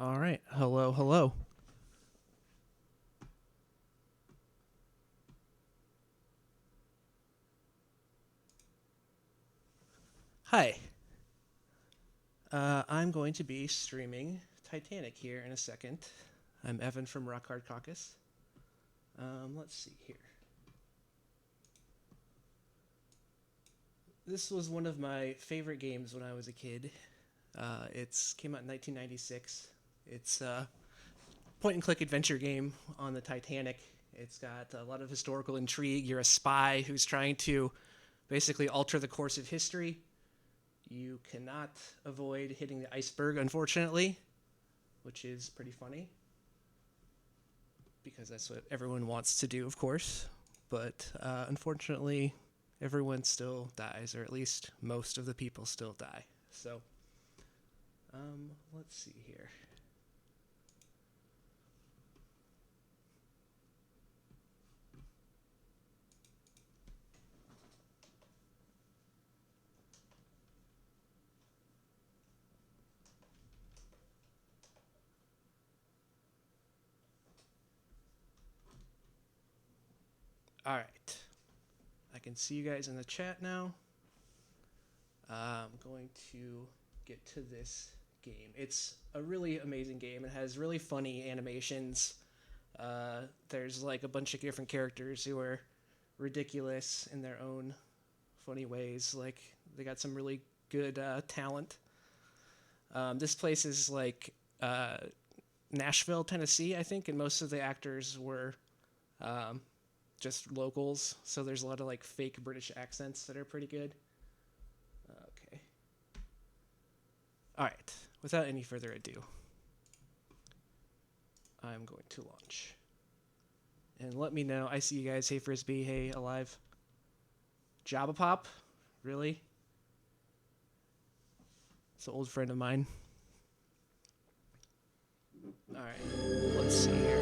All right. Hello, hello. Hi. I'm going to be streaming Titanic here in a second. I'm Evan from Caucus. Let's see here. This was one of my favorite games when I was a kid. It's came out in 1996. It's a point-and-click adventure game on the Titanic. It's got a lot of historical intrigue. You're a spy who's trying to basically alter the course of history. You cannot avoid hitting the iceberg, unfortunately, which is pretty funny, because that's what everyone wants to do, of course. But unfortunately, everyone still dies, or at least most of the people still die. So, let's see here. All right. I can see you guys in the chat now. I'm going to get to this game. It's a really amazing game. It has really funny animations. There's like a bunch of different characters who are ridiculous in their own funny ways. Like, they got some really good talent. This place is like Nashville, Tennessee, I think, and most of the actors were just locals, so there's a lot of like fake British accents that are pretty good. Okay. All right. Without any further ado, I'm going to launch. And let me know. I see you guys. Hey, Frisbee. Hey, Alive. Jabba Pop? Really? It's an old friend of mine. All right. Let's see here.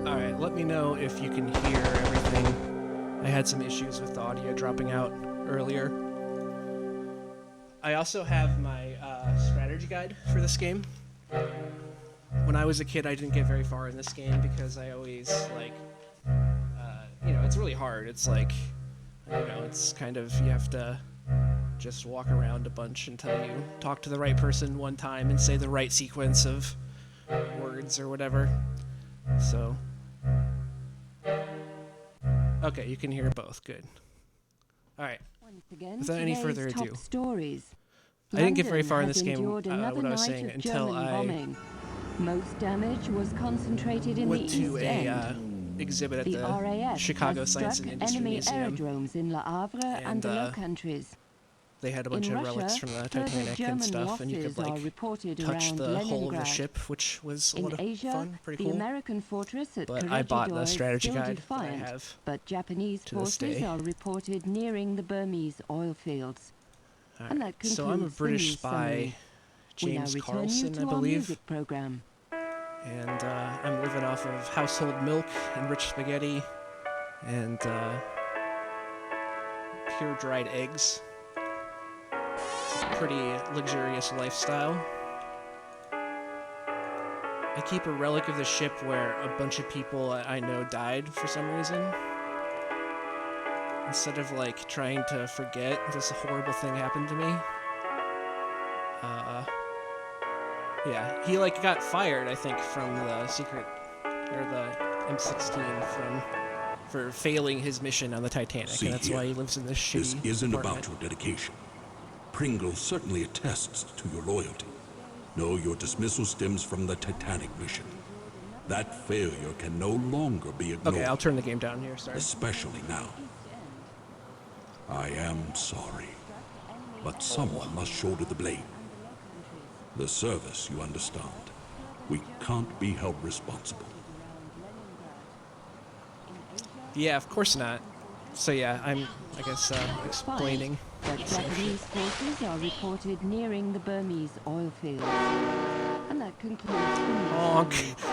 Alright, let me know if you can hear everything. I had some issues with the audio dropping out earlier. I also have my strategy guide for this game. When I was a kid, I didn't get very far in this game because I always, like, it's really hard. It's like, it's kind of, you have to just walk around a bunch until you talk to the right person one time and say the right sequence of words or whatever. So... okay, you can hear both. Good. All right. Without any further ado, I didn't get very far in this game, what I was saying, until I most damage was concentrated in went the to East a End. exhibit at The the RAF Chicago has Science struck and Industry enemy Museum. aerodromes in Le Havre and the Low Countries. They had a bunch In of Russia, relics from the further Titanic and German stuff, and you could losses are like reported touch around the hull of the Leningrad. ship, which was a In lot of Asia, fun, pretty the cool. American fortress at But I bought the Corregidor is strategy still guide that I defiant, have but Japanese to this forces day. are reported nearing the Burmese oil fields. Right. And that concludes So I'm a the British news spy, summary. We now James return you Carlson, to I our believe. music program. And I'm living off of household milk and rich spaghetti and pure dried eggs. It's a pretty luxurious lifestyle. I keep a relic of the ship where a bunch of people I know died for some reason. Instead of like trying to forget this horrible thing happened to me. Yeah, he like got fired, I think, from the secret, or the M16 for failing his mission on the Titanic, See and that's here. why he lives in this shitty This isn't apartment. about your dedication. Pringle certainly attests to your loyalty. No, your dismissal stems from the Titanic mission. That failure can no longer be ignored. Okay, I'll turn the game down here, sorry. Especially now. I am sorry, but someone must shoulder the blame. The service, you understand. We can't be held responsible. Yeah, of course not. So yeah, I'm, I guess, explaining. But Japanese forces are reported nearing the Burmese oil fields. And that concludes the news. Honk,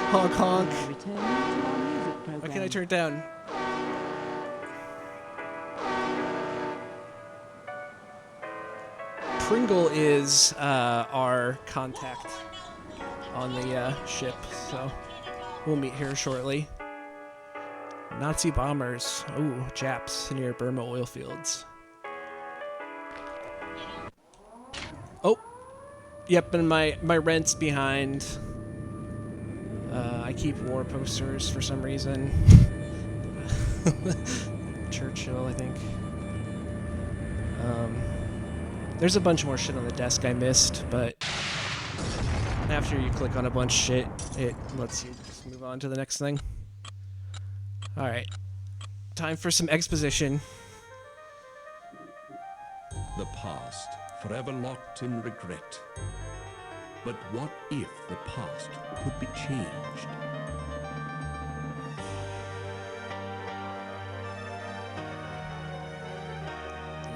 honk, honk. Now returning to our music program. Why can't I turn it down? Pringle is our contact on the ship, so we'll meet here shortly. Nazi bombers. Ooh, Japs near Burma oil fields. Oh, yep, and my rent's behind. I keep war posters for some reason. Churchill, I think. There's a bunch more shit on the desk I missed, but after you click on a bunch of shit, it lets you just move on to the next thing. Alright. Time for some exposition. The past, forever locked in regret. But what if the past could be changed?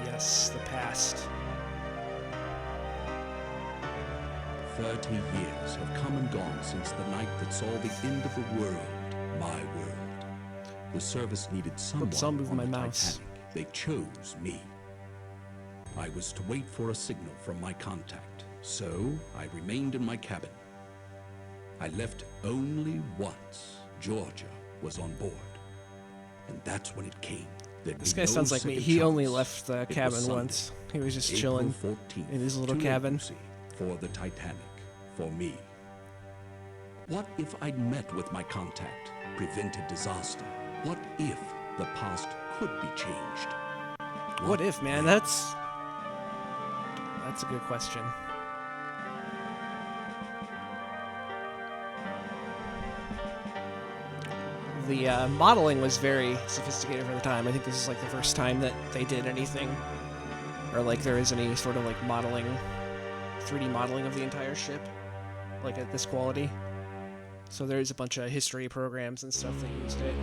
Yes, the past. 30 years have come and gone since the night that saw the end of the world, my world. The service needed someone I'll move on my the mouse. Titanic. They chose me. I was to wait for a signal from my contact, so I remained in my cabin. I left only once Georgia was on board, and that's when it came. This guy sounds like me. He only left the cabin once. He was just chilling in his little cabin. For the Titanic, for me. What if I'd met with my contact, prevented disaster? What if the past could be changed? What if, man? That's a good question. The modeling was very sophisticated for the time. I think this is like the first time that they did anything, or like there is any sort of like modeling, 3D modeling of the entire ship, like at this quality. So there's a bunch of history programs and stuff that used it.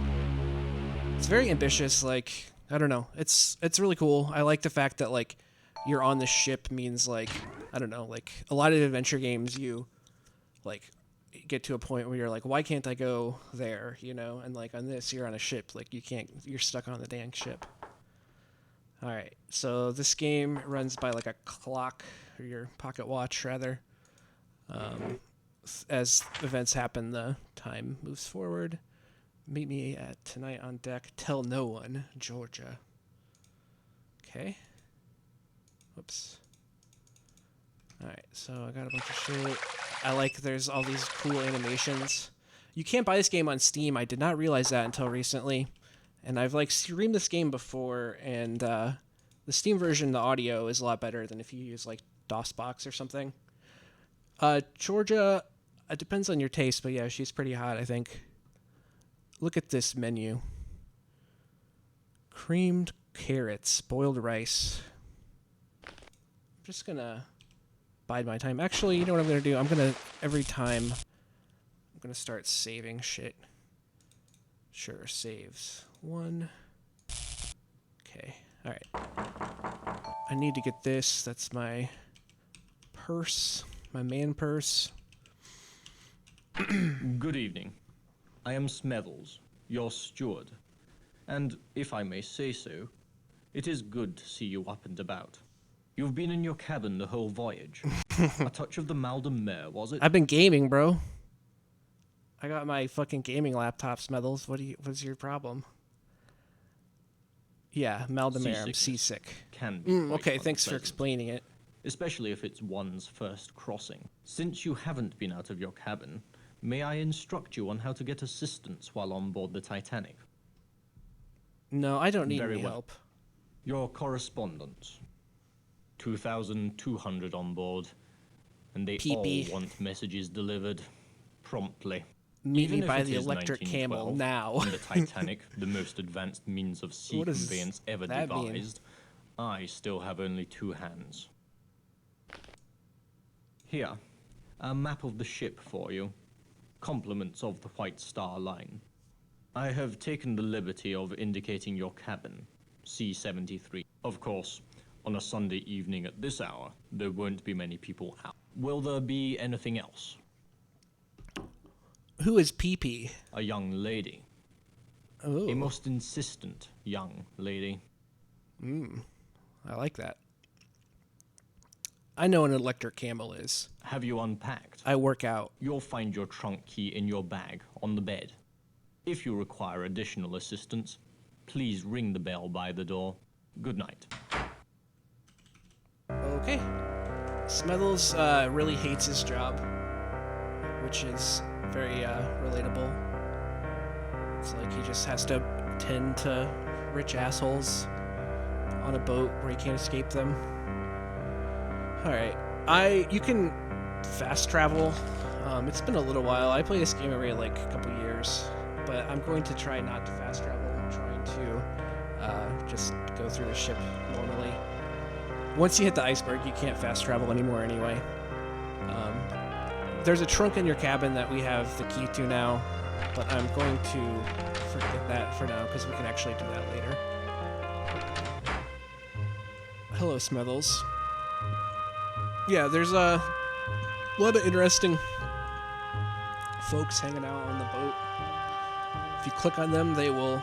It's very ambitious. Like, I don't know. It's really cool. I like the fact that like you're on the ship means like, I don't know, like a lot of adventure games you like get to a point where you're like, why can't I go there, you know? And like on this, you're on a ship, like you're stuck on the dang ship. All right, so this game runs by like a clock, or your pocket watch rather. As events happen, the time moves forward. Meet me at tonight on deck. Tell no one, Georgia. Okay. Whoops. Alright, so I got a bunch of shit. I like there's all these cool animations. You can't buy this game on Steam. I did not realize that until recently. And I've like streamed this game before, and the Steam version, the audio is a lot better than if you use like DOSBox or something. Georgia, it depends on your taste, but yeah, she's pretty hot, I think. Look at this menu. Creamed carrots, boiled rice. I'm just gonna bide my time. Actually, you know what I'm gonna do? Every time, I'm gonna start saving shit. Sure, saves. 1. Okay, alright. I need to get this. That's my purse, my man purse. Good evening. I am Smethells, your steward, and if I may say so, it is good to see you up and about. You've been in your cabin the whole voyage. A touch of the mal de mer, was it? I've been gaming, bro. I got my fucking gaming laptop, Smethells. What's your problem? Yeah, mal de mer. I'm seasick. Can be okay, thanks for unpleasant, explaining it. especially if it's one's first crossing. Since you haven't been out of your cabin, may I instruct you on how to get assistance while on board the Titanic? No, I don't need Very any well. help. Your correspondence. 2,200 on board, and they Pee-pee. all want messages delivered promptly. Meet Even me if by it the is electric camel 1912, now. and the Titanic, the most advanced means of sea What does conveyance ever that mean? devised, I still have only 2 hands. Here, a map of the ship for you. Compliments of the White Star Line. I have taken the liberty of indicating your cabin, C-73. Of course, on a Sunday evening at this hour, there won't be many people out. Will there be anything else? Who is Pee-pee? A young lady. A Oh, most insistent young lady. I like that. I know what an electric camel is. Have you unpacked? I work out. You'll find your trunk key in your bag on the bed. If you require additional assistance, please ring the bell by the door. Good night. Okay. Smethells really hates his job, which is very relatable. It's like he just has to tend to rich assholes on a boat where he can't escape them. Alright. You can fast travel. It's been a little while. I play this game every like a couple years, but I'm going to try not to fast travel. I'm trying to just go through the ship normally. Once you hit the iceberg, you can't fast travel anymore anyway. There's a trunk in your cabin that we have the key to now, but I'm going to forget that for now because we can actually do that later. Hello, Smethells. Yeah, there's a lot of interesting folks hanging out on the boat. If you click on them, they will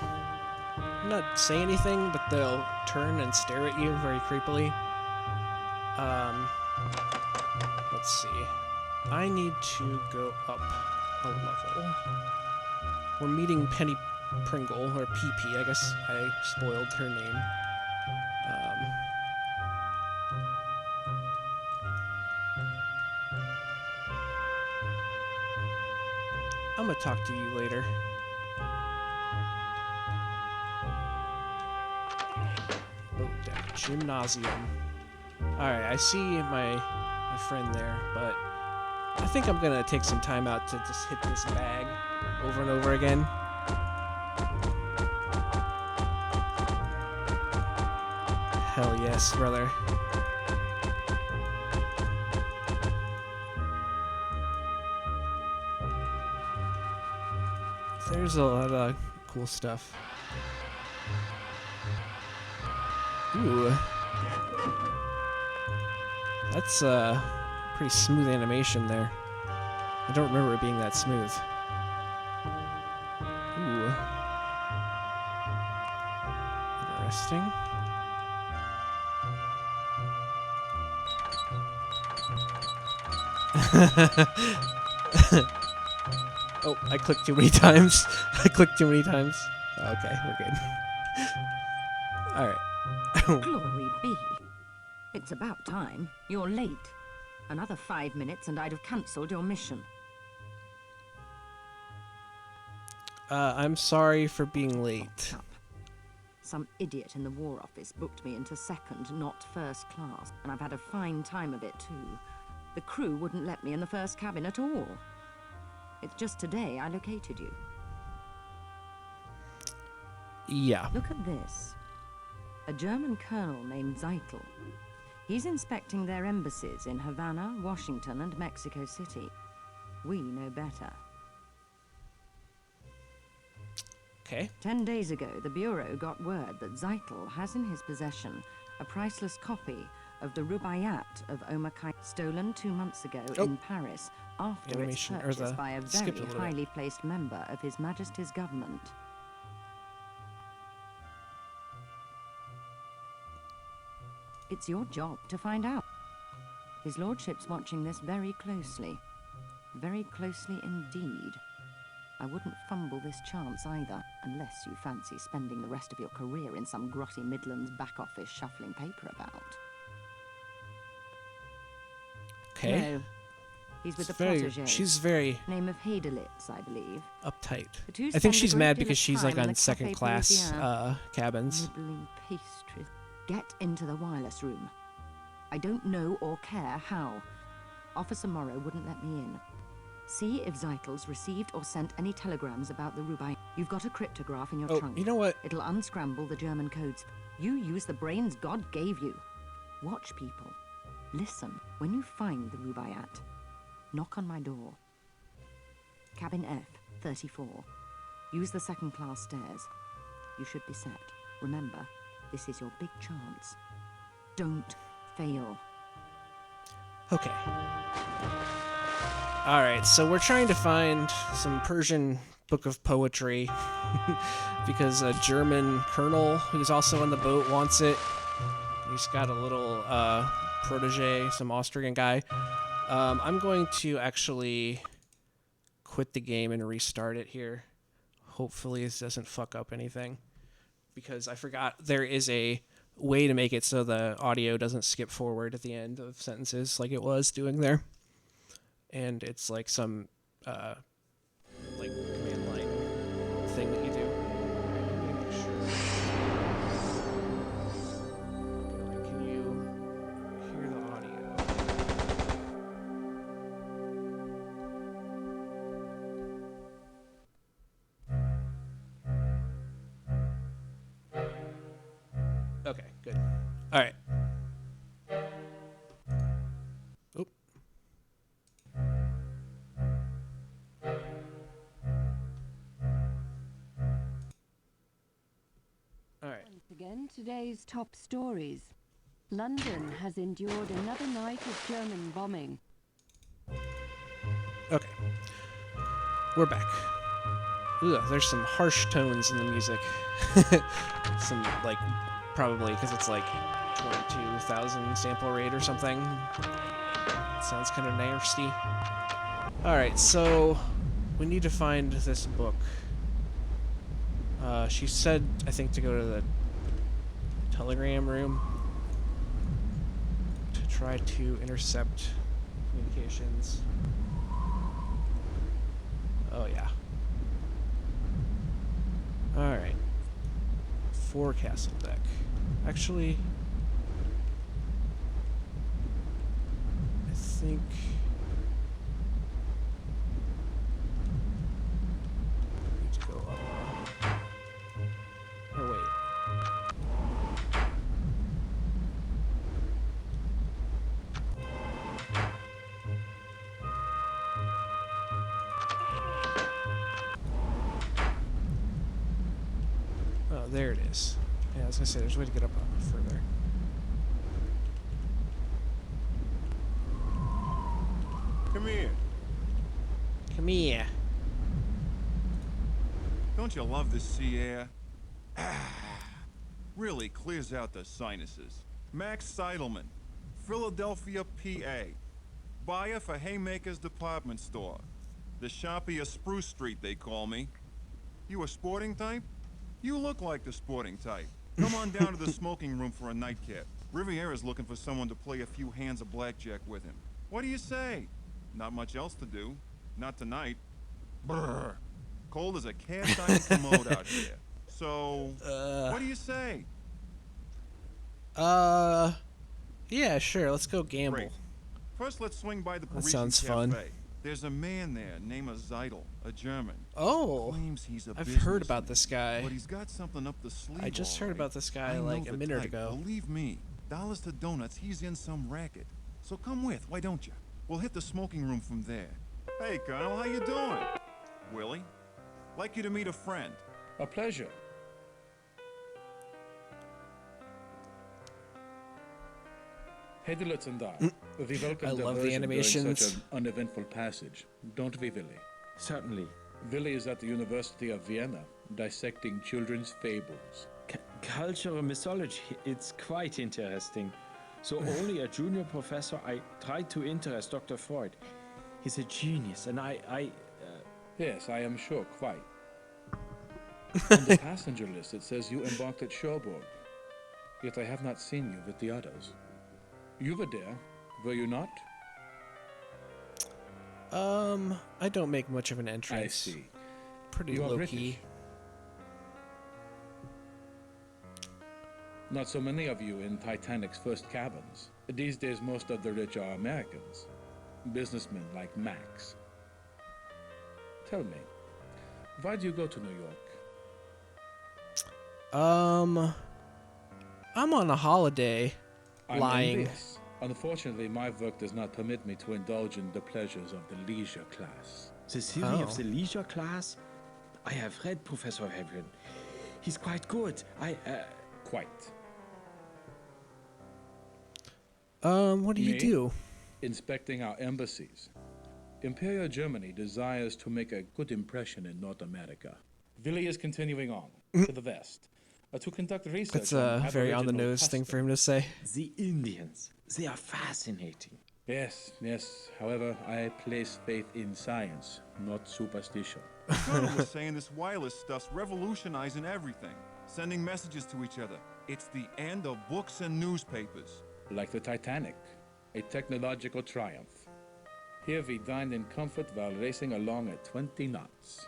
not say anything, but they'll turn and stare at you very creepily. Let's see. I need to go up a level. We're meeting Penny Pringle, or PP, I guess I spoiled her name. I'm gonna talk to you later. Oh, deck. Gymnasium. Alright, I see my friend there, but I think I'm gonna take some time out to just hit this bag over and over again. Hell yes, brother. There's a lot of cool stuff. Ooh. That's pretty smooth animation there. I don't remember it being that smooth. Ooh. Interesting. Oh, I clicked too many times. I clicked too many times. Okay, we're good. Alright. Glory be. It's about time. You're late. Another 5 minutes and I'd have cancelled your mission. I'm sorry for being late. Up. Some idiot in the War Office booked me into second, not first class, and I've had a fine time of it too. The crew wouldn't let me in the first cabin at all. It's just today I located you. Yeah. Look at this. A German colonel named Zeitel. He's inspecting their embassies in Havana, Washington, and Mexico City. We know better. Okay. 10 days ago, the Bureau got word that Zeitel has in his possession a priceless copy of the Rubaiyat of Omar Khayyam, stolen 2 months ago in Paris after its purchase by a very highly placed member of His Majesty's government. It's your job to find out. His Lordship's watching this very closely. Very closely indeed. I wouldn't fumble this chance either, unless you fancy spending the rest of your career in some grotty Midlands back office shuffling paper about. Okay. No. He's with the protege. She's very name of Heidelitz, I believe. uptight. The two I think spend a she's great mad deal because of she's like time in on the second Café class Parisien. cabins. Nibbling pastries. Get into the wireless room. I don't know or care how. Officer Morrow wouldn't let me in. See if Zeitel's received or sent any telegrams about the Rubai. You've got a cryptograph in your trunk. You know what? It'll unscramble the German codes. You use the brains God gave you. Watch people. Listen. When you find the Rubaiyat, knock on my door. Cabin F, 34. Use the second-class stairs. You should be set. Remember, this is your big chance. Don't fail. Okay. Alright, so we're trying to find some Persian book of poetry because a German colonel who's also on the boat wants it. He's got a little protege, some Austrian guy. I'm going to actually quit the game and restart it here. Hopefully this doesn't fuck up anything, because I forgot there is a way to make it so the audio doesn't skip forward at the end of sentences like it was doing there. And it's like some like command line thing that you do. Alright, let me make sure. Okay, can you hear the audio? Okay, good. Alright. Oop. Alright. Once again, today's top stories. London has endured another night of German bombing. Okay. We're back. Ugh, there's some harsh tones in the music. Some, like, probably because it's like 22,000 sample rate or something. Sounds kind of nasty. Alright, so we need to find this book. She said, I think, to go to the telegram room to try to intercept communications. Oh, yeah. Alright. Forecastle deck. Actually, I think... I need to go up. Or wait. Oh, there it is. Yeah, I was gonna say, there's a way to get up further. Come here. Come here. Don't you love the sea air? Really clears out the sinuses. Max Seidelman, Philadelphia, PA. Buyer for Haymaker's department store. The shoppy of Spruce Street, they call me. You a sporting type? You look like the sporting type. Come on down to the smoking room for a nightcap. Riviera's looking for someone to play a few hands of blackjack with him. What do you say? Not much else to do. Not tonight. Brr. Cold as a cast iron commode out here. So, what do you say? Yeah, sure, let's go gamble. Great. First, let's swing by the Parisian sounds Cafe. fun. There's a man there named Zeidel, a German. Oh, Claims he's a I've heard businessman, about this guy. But he's got something up the sleeve. I just heard all right. about this guy I know like a the minute type. ago. Believe me, dollars to donuts, he's in some racket. So come with, why don't you? We'll hit the smoking room from there. Hey, Colonel, how you doing? Willie, like you to meet a friend. A pleasure. Hedilitz and I, we welcome I love the diversion animations. during such an uneventful passage. Don't we, Willie? Certainly. Willie is at the University of Vienna, dissecting children's fables. Cultural mythology, it's quite interesting. So only a junior professor, I tried to interest Dr. Freud. He's a genius, and Yes, I am sure, quite. On the passenger list, it says you embarked at Cherbourg. Yet I have not seen you with the others. You were there, were you not? I don't make much of an entrance. I see. Pretty You are low British. key. Not so many of you in Titanic's first cabins. These days, most of the rich are Americans. Businessmen like Max. Tell me, why do you go to New York? I'm on a holiday. I'm Lying. envious. Unfortunately, my work does not permit me to indulge in the pleasures of the leisure class. the theory Oh. of the leisure class, I have read Professor Heron. He's quite good. Quite. What do you Me? do? Inspecting our embassies. Imperial Germany desires to make a good impression in North America. Willie is continuing on to the west to conduct research. That's on a very Aboriginal on the nose thing for him to say. The Indians. They are fascinating. Yes, yes. However, I place faith in science, not superstition. Colonel was saying this wireless stuff's revolutionizing everything, sending messages to each other. It's the end of books and newspapers. Like the Titanic, a technological triumph. Here we dined in comfort while racing along at 20 knots.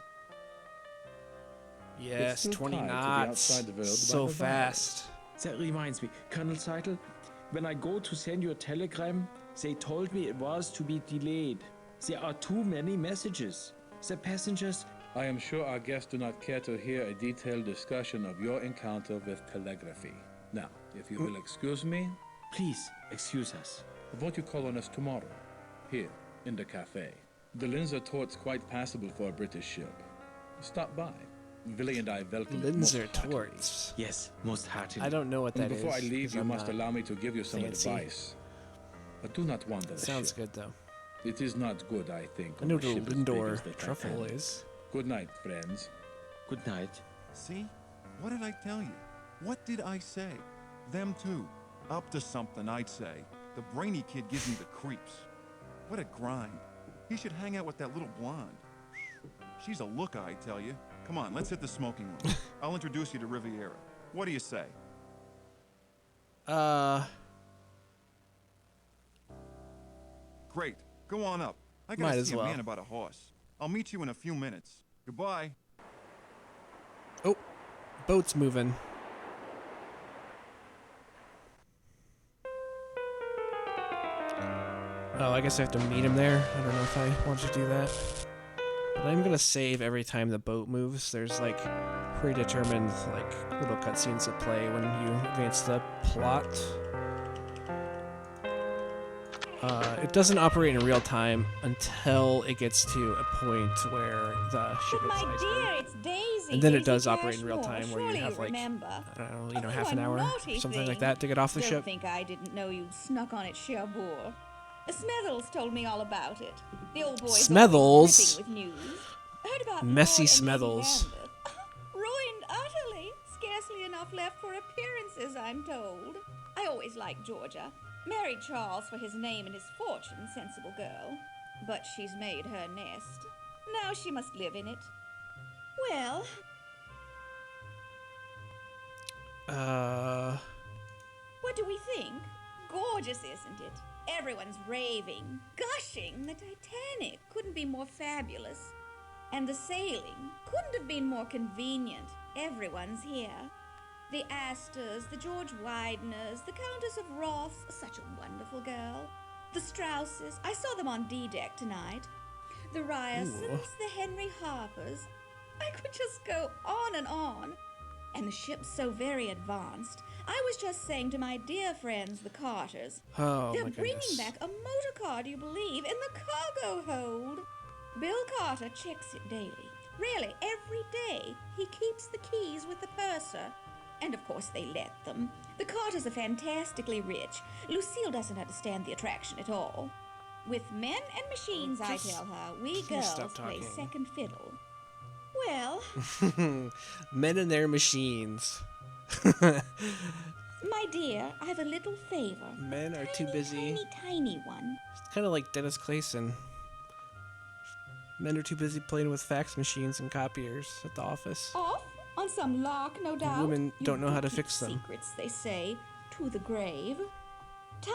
Yes, still 20 tied to the knots. outside world by So the fast. That reminds me, Colonel Seitel, when I go to send you a telegram, they told me it was to be delayed. There are too many messages. The passengers... I am sure our guests do not care to hear a detailed discussion of your encounter with telegraphy. Now, if you will excuse me, Please, excuse us. won't you call on us tomorrow? Here, in the cafe. The Linzer Tort's quite passable for a British ship. Stop by. Willie and I welcome you most Linzer heartily. torts. Yes, most heartily. I don't know what that And is. before I leave, 'cause you I'm must not- allow me to give you some fancy. advice. But do not wander the Sounds ship. good though. It is not good, I think. I on know a what a ship as big Lindor as the truffle Titanic. is. Good night, friends. Good night. See? What did I tell you? What did I say? Them too. Up to something, I'd say. The brainy kid gives me the creeps. What a grind. He should hang out with that little blonde. She's a looker, I tell you. Come on, let's hit the smoking room. I'll introduce you to Riviera. What do you say? Great. Go on up. I Might gotta as see well. a man about a horse. I'll meet you in a few minutes. Goodbye. Oh, boat's moving. Oh, I guess I have to meet him there. I don't know if I want to do that. But I'm gonna save every time the boat moves. There's like predetermined like little cutscenes that play when you advance the plot. It doesn't operate in real time until it gets to a point where the ship But hits my iceberg. dear, it's Daisy. And then it Daisy does operate in real Cashmore. time where you Surely have, like, remember. I don't know, Oh, half you an hour, naughty something like thing. that to get off the Don't ship. think I didn't know you'd snuck on at Cherbourg. Smethells told me all about it. The old boy's Smethells? always dripping with news. Heard about Messy Lord and Lady Smethells. Lambeth. Ruined utterly. Scarcely enough left for appearances, I'm told. I always liked Georgia. Married Charles for his name and his fortune, sensible girl. But she's made her nest. Now she must live in it. Well, what do we think? Gorgeous, isn't it? Everyone's raving, gushing. The Titanic couldn't be more fabulous. And the sailing couldn't have been more convenient. Everyone's here. The Astors, the George Wideners, the Countess of Ross, such a wonderful girl. The Strausses, I saw them on D-deck tonight. The Ryersons, the Henry Harpers. I could just go on and on. And the ship's so very advanced. I was just saying to my dear friends, the Carters, Oh they're my bringing goodness. back a motor car, do you believe, in the cargo hold. Bill Carter checks it daily. Really, every day. He keeps the keys with the purser. And of course they let them. The Carters are fantastically rich. Lucille doesn't understand the attraction at all. With men and machines, I Just tell her, we please girls stop play talking. second fiddle. Well, Men and their machines. my dear, I have a little favor. Men are too busy. Tiny one. It's kind of like Dennis Clayson. Men are too busy playing with fax machines and copiers at the office. Off on some lark, no doubt. women You don't know how to keep fix them. Secrets, they say, to the grave. Ta!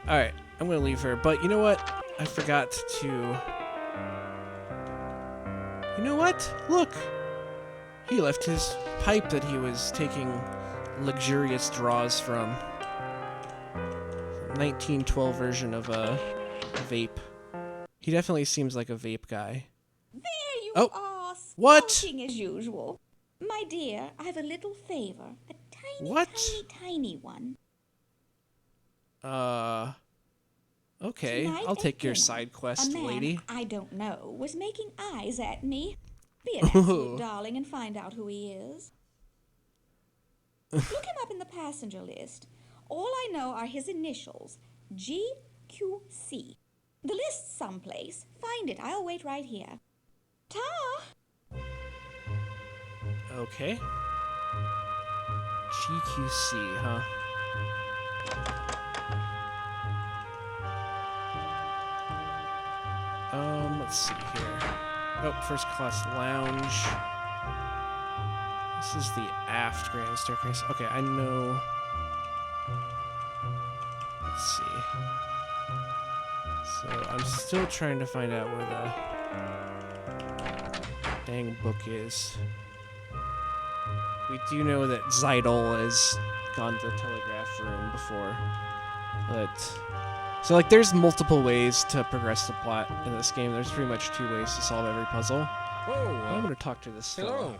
Alright, I'm gonna leave her, but you know what? I forgot to... You know what? Look! He left his pipe that he was taking luxurious draws from. 1912 version of a vape. He definitely seems like a vape guy. There you Oh, are, what? spouting as usual. My dear, I have a little favor. A tiny, What? tiny one. Okay, Tonight I'll at take your dinner, side quest, a man lady. I don't know was making eyes at me. Be an absolute darling and find out who he is. Look him up in the passenger list. All I know are his initials, GQC. The list's someplace. Find it. I'll wait right here. Ta! Okay. GQC, huh? Let's see here. Oh, first class lounge. This is the aft grand staircase. Okay, I know. Let's see. So I'm still trying to find out where the dang book is. We do know that Zeidel has gone to the telegraph room before, but so like there's multiple ways to progress the plot in this game. There's pretty much 2 ways to solve every puzzle. Oh, I'm gonna talk to this hello. fellow.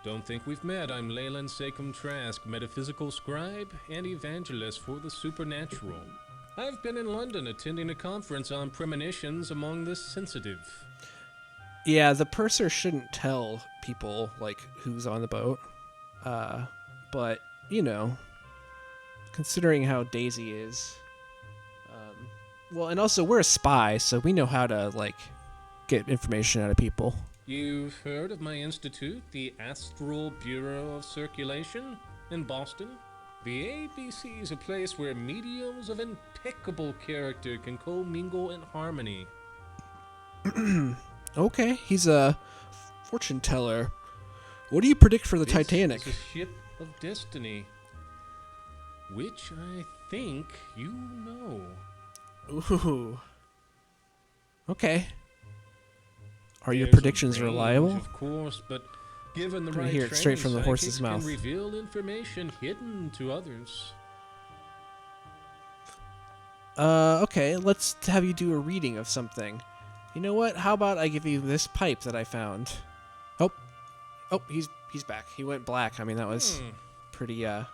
Don't think we've met. I'm Leyland Sachem Trask, metaphysical scribe and evangelist for the supernatural. I've been in London attending a conference on premonitions among the sensitive. Yeah, the purser shouldn't tell people like who's on the boat. But you know, considering how Daisy is, well, and also we're a spy, so we know how to like get information out of people. You've heard of my institute, the Astral Bureau of Circulation in Boston? The ABC is a place where mediums of impeccable character can commingle in harmony. Okay, he's a fortune teller. What do you predict for the Titanic? This is a ship of destiny, which I think you know. Ooh. Okay. Are your There's a predictions range, reliable? Of course, but given the Gonna right hear it straight from the training, horse's psychics mouth. can reveal information hidden to others. Okay, let's have you do a reading of something. You know what? How about I give you this pipe that I found? Oh, he's back. He went black. I mean, that was pretty You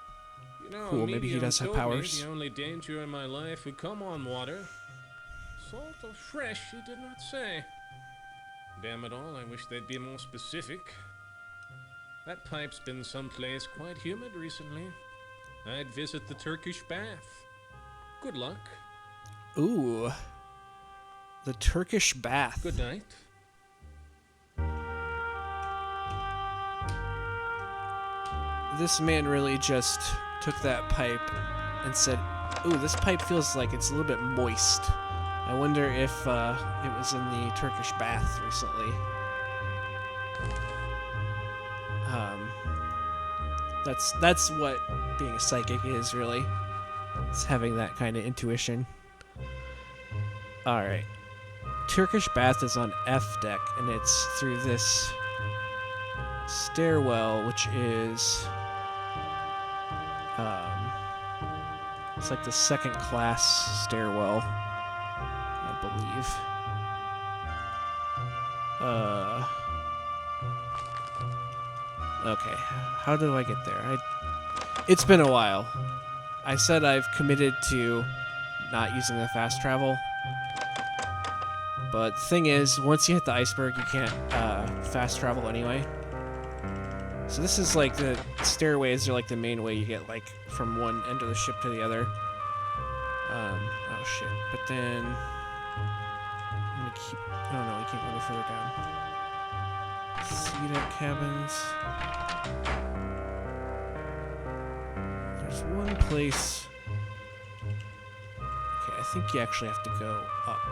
know, cool. Maybe he medium does have told me powers. The only danger in my life would come on water. Salt or fresh, he did not say. Damn it all, I wish they'd be more specific. That pipe's been someplace quite humid recently. I'd visit the Turkish bath. Good luck. Ooh. The Turkish bath. Good night. This man really just took that pipe and said, ooh, this pipe feels like it's a little bit moist. I wonder if it was in the Turkish bath recently. That's what being a psychic is, really. It's having that kind of intuition. Alright. Turkish bath is on F deck, and it's through this stairwell, which is it's like the second class stairwell, I believe. Okay, how do I get there? It's been a while. I said I've committed to not using the fast travel, but the thing is, once you hit the iceberg, you can't fast travel anyway. So this is like the stairways are like the main way you get like from one end of the ship to the other. Oh shit! But then I'm gonna keep. Oh no, we can't go any further down. Sea deck cabins. There's one place. Okay, I think you actually have to go up.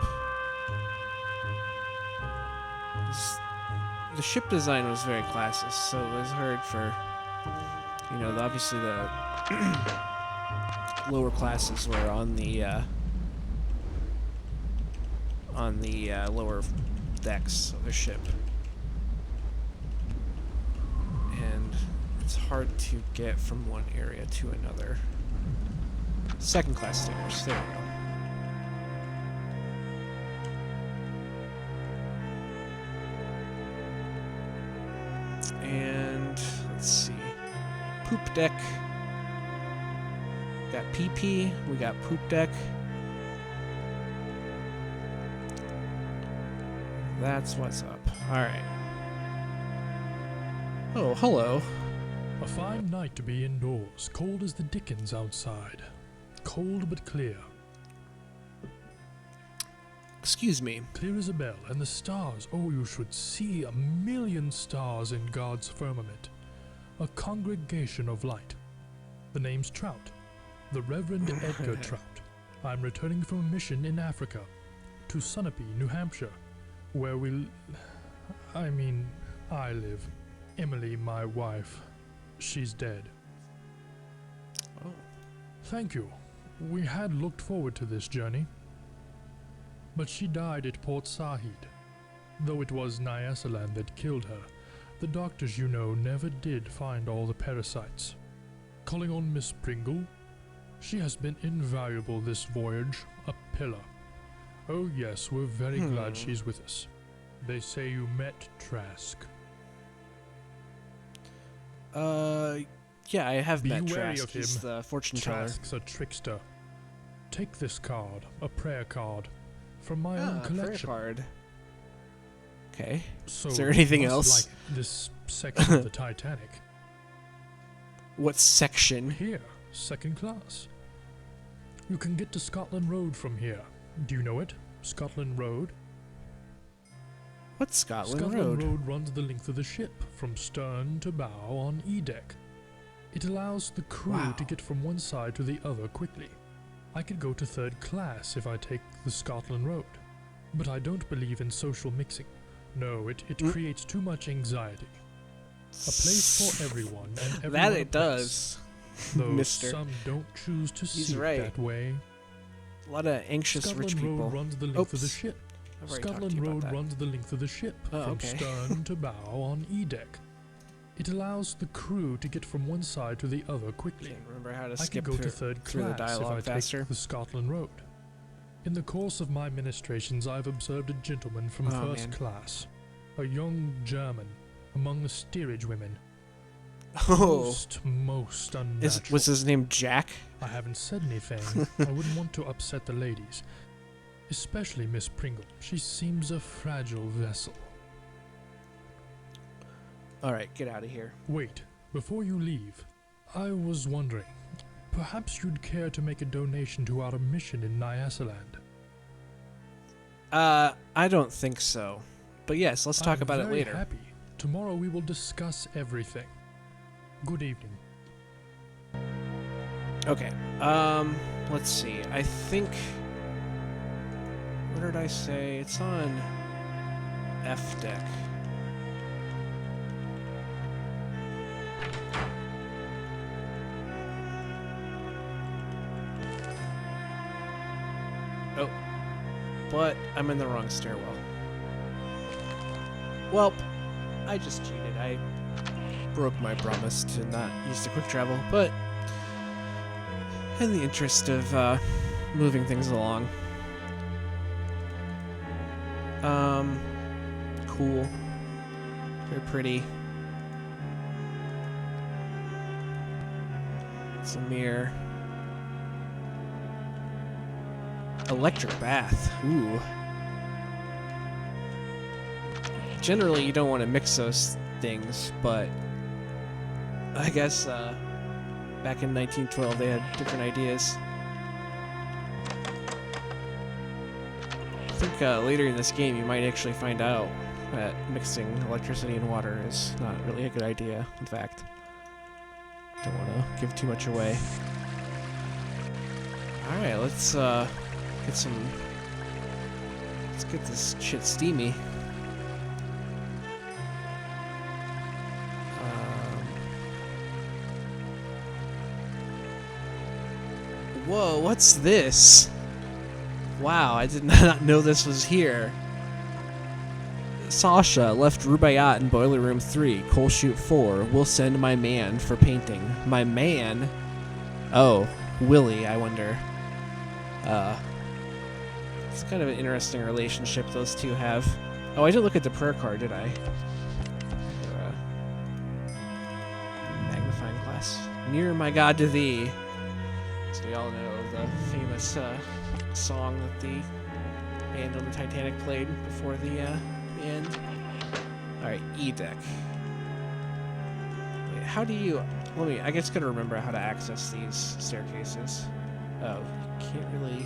The ship design was very classist, so it was hard for, you know, obviously the lower classes were on the lower decks of the ship, and it's hard to get from one area to another. Second class stairs. There we go. And let's see. Poop deck. Got PP. We got poop deck. That's what's up. Alright. Oh, hello. A fine night to be indoors, cold as the dickens outside. Cold but clear. Excuse me. Clear as a bell, and the stars, oh, you should see 1,000,000 stars in God's firmament. A congregation of light. The name's Trout. The Reverend Edgar Trout. I'm returning from a mission in Africa, to Sunapee, New Hampshire, where I live. Emily, my wife, she's dead. Oh. Thank you. We had looked forward to this journey. But she died at Port Said. Though it was Nyasaland that killed her, the doctors, you know, never did find all the parasites. Calling on Miss Pringle? She has been invaluable this voyage, a pillar. Oh yes, we're very glad she's with us. They say you met Trask. Yeah, I have Be met wary Trask. of He's him. the fortune teller. Trask's a trickster. Take this card, a prayer card, from my own collection. Prayer card. Okay. So Is there anything you must else? like this section of the Titanic. What section? Here, second class. You can get to Scotland Road from here. Do you know it? Scotland Road? What's Scotland Scotland Road? Road runs the length of the ship, from stern to bow on E-deck. It allows the crew to get from one side to the other quickly. I could go to third class if I take the Scotland Road. But I don't believe in social mixing. No, it creates too much anxiety. A place for everyone, and everyone That a it place. does, Though mister. some don't choose to He's see right. it that way. A lot of anxious Scotland rich people. Road runs the length of the Oops. ship. I've already talked to Scotland you about Road that. runs the length of the ship, Oh, from okay. stern to bow on E-deck. It allows the crew to get from one side to the other quickly. Can't remember how to I skip could go to through, third through the class if dialogue I faster. take the Scotland Road. In the course of my ministrations, I've observed a gentleman from Oh, first man. class, a young German, among the steerage women. Oh. Most unnatural. Was his name Jack? I haven't said anything. I wouldn't want to upset the ladies. Especially Miss Pringle. She seems a fragile vessel. Alright, get out of here. Wait, before you leave, I was wondering, perhaps you'd care to make a donation to our mission in Nyasaland. I don't think so. But yes, let's talk I'm about it very later. happy. Tomorrow we will discuss everything. Good evening. Okay. Let's see. I think... What did I say? It's on F deck. Oh. But I'm in the wrong stairwell. Welp. I just cheated. I broke my promise to not use the quick travel, but in the interest of moving things along. Cool. Very pretty. It's a mirror. Electric bath. Ooh. Generally, you don't want to mix those things, but I guess back in 1912 they had different ideas. I think later in this game you might actually find out that mixing electricity and water is not really a good idea. In fact, don't want to give too much away. All right, let's get this shit steamy. Whoa, what's this? Wow, I did not know this was here. Sasha left Rubaiyat in Boiler Room 3, Coal Chute 4. Will send my man for painting. My man? Oh, Willie, I wonder. It's kind of an interesting relationship those two have. Oh, I didn't look at the prayer card, did I? Magnifying glass. Near my God to thee. So we all know the famous song that the band on the Titanic played before the end. Alright, E-deck. Wait, how do you... I guess gotta remember how to access these staircases. Oh, you can't really...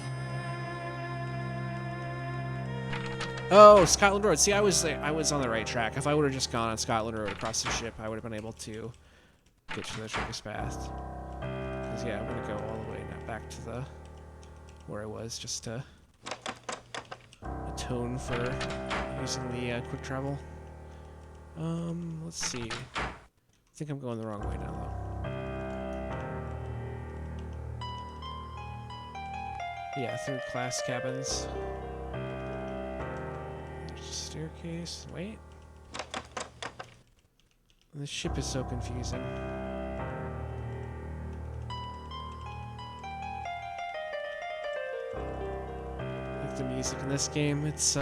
Oh, Scotland Road. See, I was on the right track. If I would have just gone on Scotland Road across the ship, I would have been able to get to the shortest path. Because, yeah, I'm gonna go all the way now. back to the where I was, just to atone for using the quick travel. Let's see. I think I'm going the wrong way now, though. Yeah, third class cabins. There's a staircase. Wait. This ship is so confusing. Like the music in this game, it's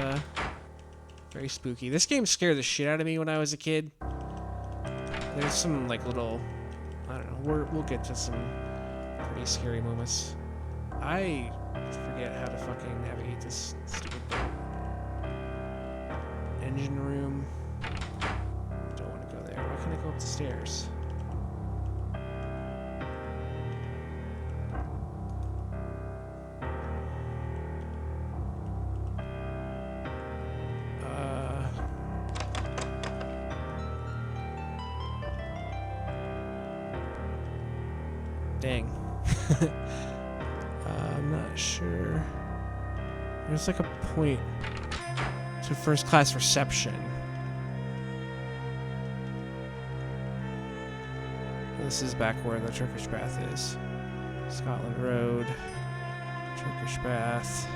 very spooky. This game scared the shit out of me when I was a kid. There's some like little, I don't know. We'll get to some pretty scary moments. I forget how to fucking navigate this stupid boat. Engine room. Don't want to go there. Why can't I go up the stairs? Dang. I'm not sure. There's like a point to first class reception. This is back where the Turkish bath is. Scotland Road, Turkish bath.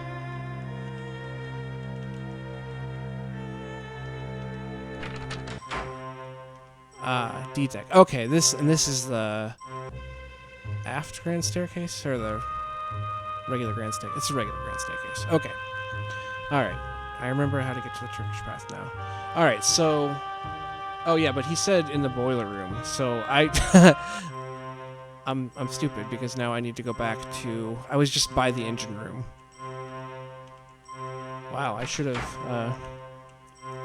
D-deck. Okay, this is the aft grand staircase or the regular grand staircase? It's a regular grand staircase. Okay. All right. I remember how to get to the Turkish bath now. All right. So, oh yeah, but he said in the boiler room. So I'm stupid because now I need to go back to. I was just by the engine room. Wow, I should have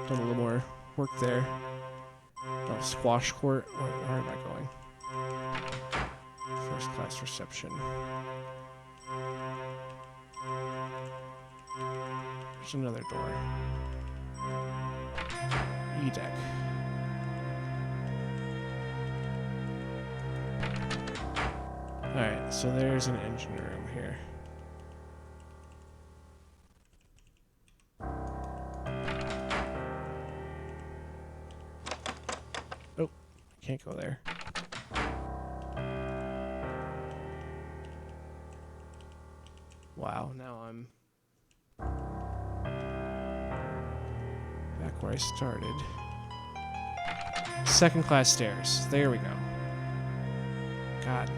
done a little more work there. Oh, squash court. Where am I going? First class reception. There's another door. E-deck. Alright, so there's an engine room here. Oh, I can't go there. Wow, now I'm back where I started. Second class stairs. There we go. God.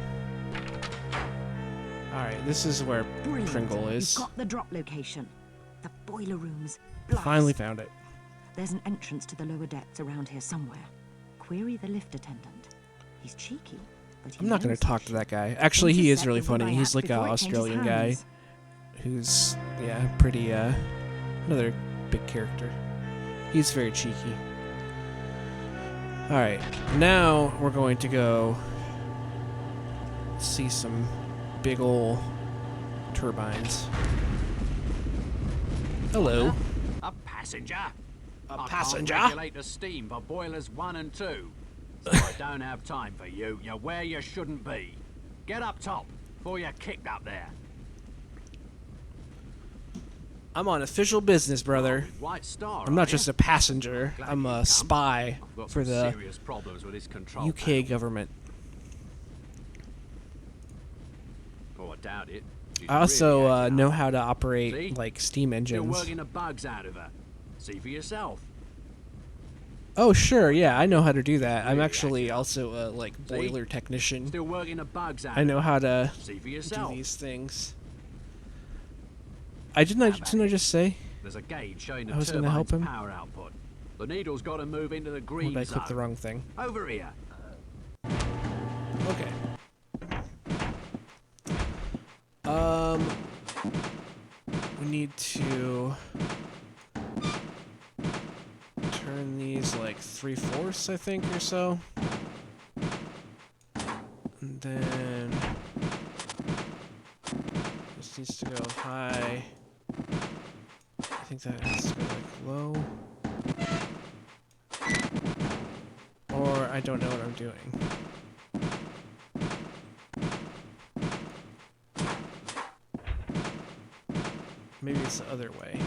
Alright, this is where Brilliant. Pringle is. You've got the drop location. The boiler rooms. Blast. Finally found it. There's an entrance to the lower decks around here somewhere. Query the lift attendant. He's cheeky, but he I'm not going to talk to that guy. Actually, he is really funny. He's like an Australian guy who's, yeah, pretty, another big character. He's very cheeky. Alright, now we're going to go see some big ol' turbines. Hello. A passenger? A I passenger? can't regulate the steam for boilers 1 and 2. So I don't have time for you. You're where you shouldn't be. Get up top before you're kicked up there. I'm on official business, brother. White Star, I'm not just a passenger. I'm a spy for the serious problems with this control UK panel. government. Oh, I doubt it. She's I also really acting know up. how to operate See? like steam Still engines. working the bugs out of her. See for yourself. Oh sure, yeah, I know how to do that. I'm actually also a like boiler technician. Still working the bugs out. I know how to See for do yourself. these things. Didn't I just say? There's a gauge showing the I was gonna help turbine's him? power output. The needle's got to move into the Or green did I zone. click the wrong thing? Over here. Okay. We need to turn these like 3/4, I think, or so. And then this needs to go high. I think that has to go like low. Or I don't know what I'm doing. maybe it's the other way.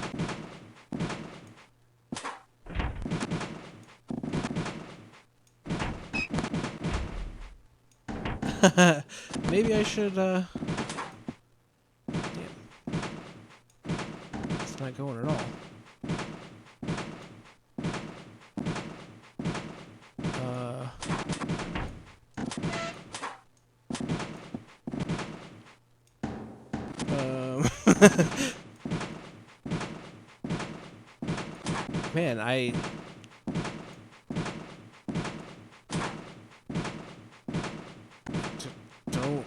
Maybe I should, damn. It's not going at all. Man, I don't.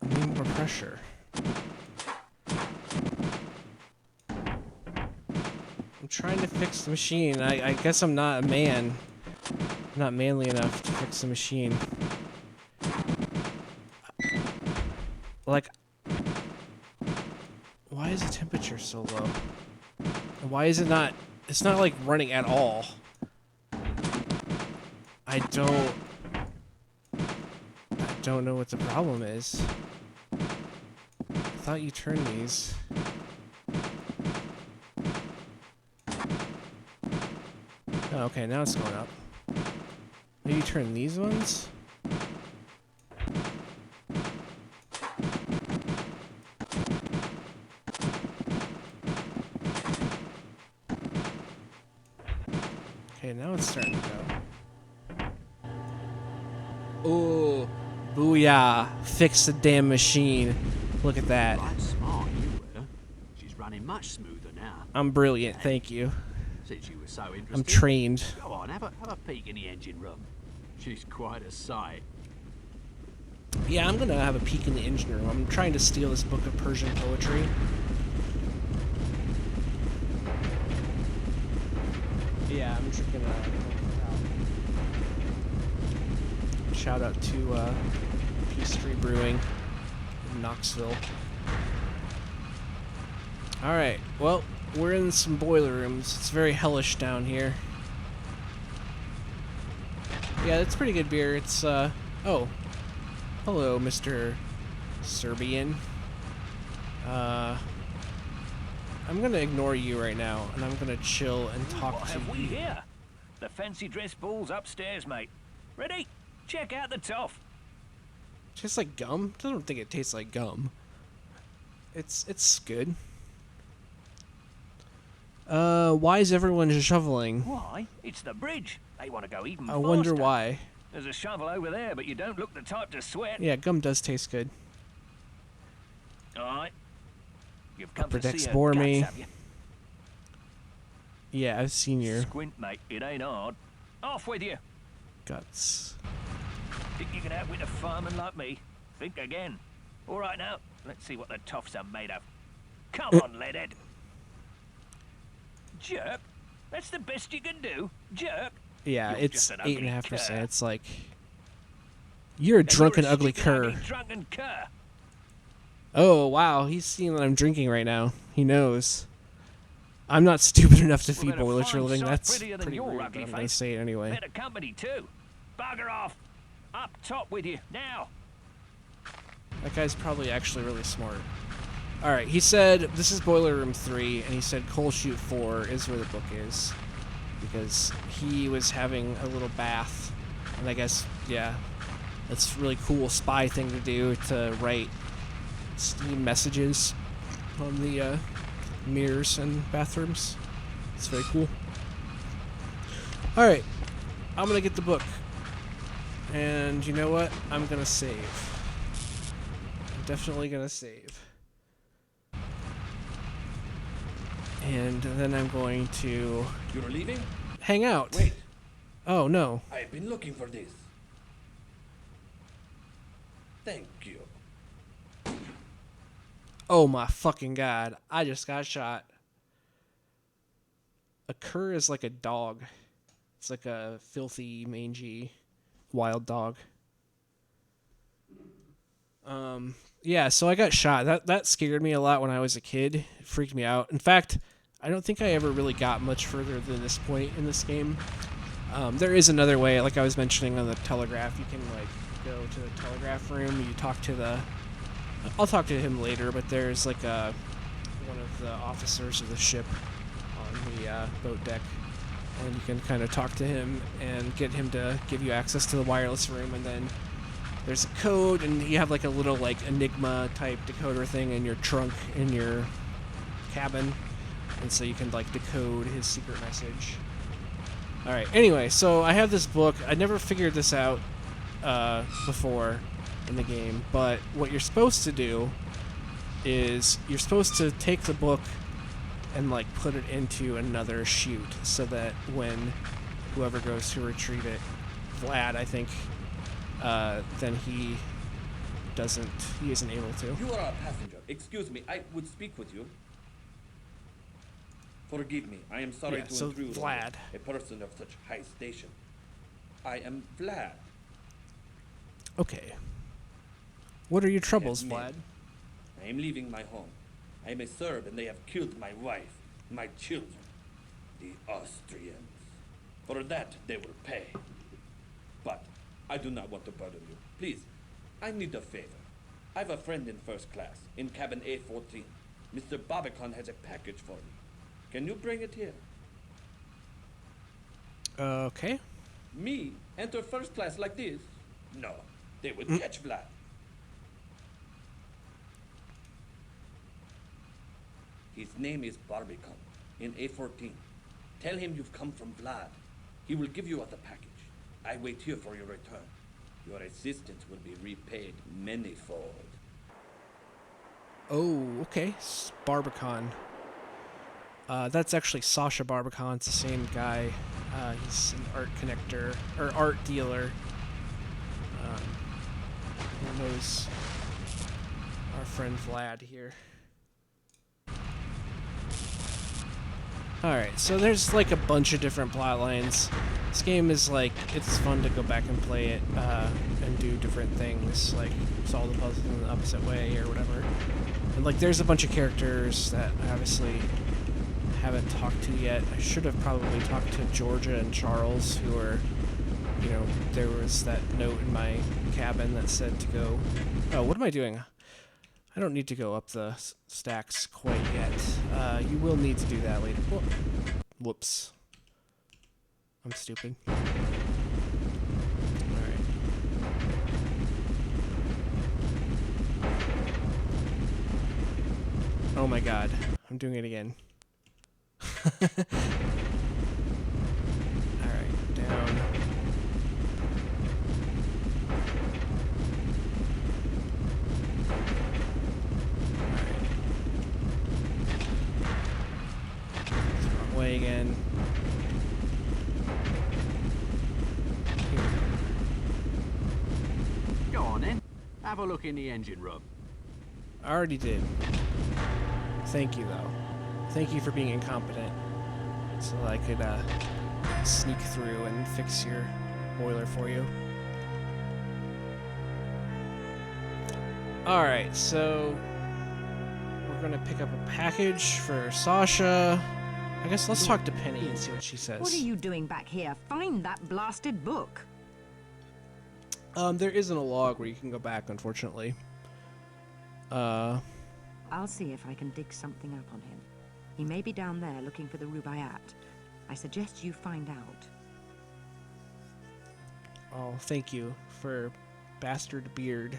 I need more pressure. I'm trying to fix the machine. I guess I'm not a man. I'm not manly enough to fix the machine. Like, why is the temperature so low? And why is it not? It's not like running at all. I don't know what the problem is. I thought you turned these. Oh, okay, now it's going up. Maybe you turn these ones? Okay, now it's starting to go. Oh, booyah. Fix the damn machine. Look at that. Right smart you were. She's running much smoother now. I'm brilliant, thank you. Since you were so interested. I'm trained. Go on, have a peek in the engine room. She's quite a sight. Yeah, I'm gonna have a peek in the engine room. I'm trying to steal this book of Persian poetry. Yeah, I'm just gonna shout out to Peace Tree Brewing in Knoxville. Alright, well, we're in some boiler rooms. It's very hellish down here. Yeah, it's pretty good beer. It's, oh. Hello, Mr. Serbian. I'm gonna ignore you right now, and I'm gonna chill and talk What to have we you. here? The fancy dress ball's upstairs, mate. Ready? Check out the toff. Tastes like gum? I don't think it tastes like gum. It's good. Why is everyone shoveling? Why? It's the bridge. They want to go even I faster. wonder why. There's a shovel over there, but you don't look the type to sweat. Yeah, gum does taste good. All right. You've come Upper to decks see her bore guts, me. have you? Yeah, I've seen your Squint, mate. It ain't hard. Off with you. guts. Think you can outwit a fireman like me? Think again. All right now, let's see what the toffs are made of. Come on, leadhead. Jerk. That's the best you can do. Jerk. Yeah, You're it's just an ugly 8.5%. cur. It's like you're a drunken, You're a ugly stupid, cur. ugly, drunken cur. Oh wow, he's seeing that I'm drinking right now. He knows. I'm not stupid enough to feed Well, they're a boilers for a fine living. sight That's prettier than pretty your rude, but ugly I'm gonna face. say it anyway. Better company too. Bugger off. Up top with you now. That guy's probably actually really smart. Alright, he said this is boiler room 3, and he said coal chute 4 is where the book is. Because he was having a little bath. And I guess, yeah, that's a really cool spy thing to do, to write Steam messages on the mirrors and bathrooms. It's very cool. Alright, I'm gonna get the book. And you know what? I'm gonna save. I'm definitely gonna save. And then I'm going to You're leaving? hang out. Wait. Oh no. I've been looking for this. Thank you. Oh my fucking god. I just got shot. A cur is like a dog. It's like a filthy, mangy, wild dog. Yeah, so I got shot. That scared me a lot when I was a kid. It freaked me out. In fact, I don't think I ever really got much further than this point in this game. There is another way, like I was mentioning on the telegraph, you can like go to the telegraph room. You talk to the... I'll talk to him later, but there's like one of the officers of the ship on the boat deck. And you can kind of talk to him and get him to give you access to the wireless room, and then there's a code, and you have like a little like Enigma type decoder thing in your trunk in your cabin, and so you can like decode his secret message. Alright, anyway, so I have this book. I never figured this out before in the game, but what you're supposed to do is you're supposed to take the book and like put it into another chute so that when whoever goes to retrieve it, Vlad, I think, then he isn't able to. You are a passenger. Excuse me, I would speak with you. Forgive me, I am sorry to intrude on a person of such high station. I am Vlad. Okay. What are your troubles, Vlad? I am leaving my home. I am a Serb and they have killed my wife, my children, the Austrians. For that they will pay. But I do not want to burden you. Please, I need a favor. I have a friend in first class, in cabin A14. Mr. Barbican has a package for me. Can you bring it here? Okay. Me enter first class like this? No, they would catch Vlad. His name is Barbican, in A14. Tell him you've come from Vlad. He will give you the package. I wait here for your return. Your assistance will be repaid manyfold. Oh, okay. Barbican. That's actually Sasha Barbican. It's the same guy. He's an art connector, or art dealer. Who knows our friend Vlad here. Alright, so there's like a bunch of different plot lines. This game is like, it's fun to go back and play it and do different things, like solve the puzzles in the opposite way or whatever. And like there's a bunch of characters that I obviously haven't talked to yet. I should have probably talked to Georgia and Charles, who are, you know, there was that note in my cabin that said to go... Oh, what am I doing? I don't need to go up the stacks quite yet. You will need to do that later. Whoops. I'm stupid. Alright. Oh my god. I'm doing it again. Alright, down. Way again. Go on then. Have a look in the engine room. I already did. Thank you, though. Thank you for being incompetent, so I could sneak through and fix your boiler for you. Alright, so we're gonna pick up a package for Sasha. I guess let's talk to Penny and see what she says. What are you doing back here? Find that blasted book. There isn't a log where you can go back, unfortunately. I'll see if I can dig something up on him. He may be down there looking for the Rubaiyat. I suggest you find out. Oh, thank you for Bastard Beard.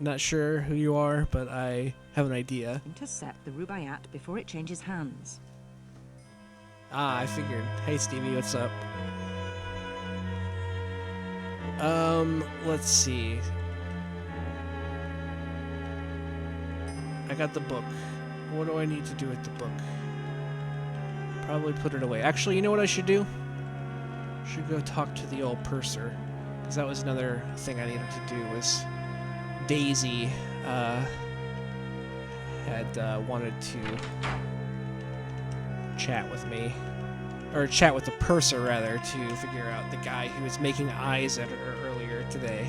Not sure who you are, but I have an idea. Intercept the Rubaiyat before it changes hands. Ah, I figured. Hey, Stevie, what's up? Let's see. I got the book. What do I need to do with the book? Probably put it away. Actually, you know what I should do? Should go talk to the old purser. Because that was another thing I needed to do, was Daisy had wanted to chat with me. Or chat with the purser, rather, to figure out the guy who was making eyes at her earlier today.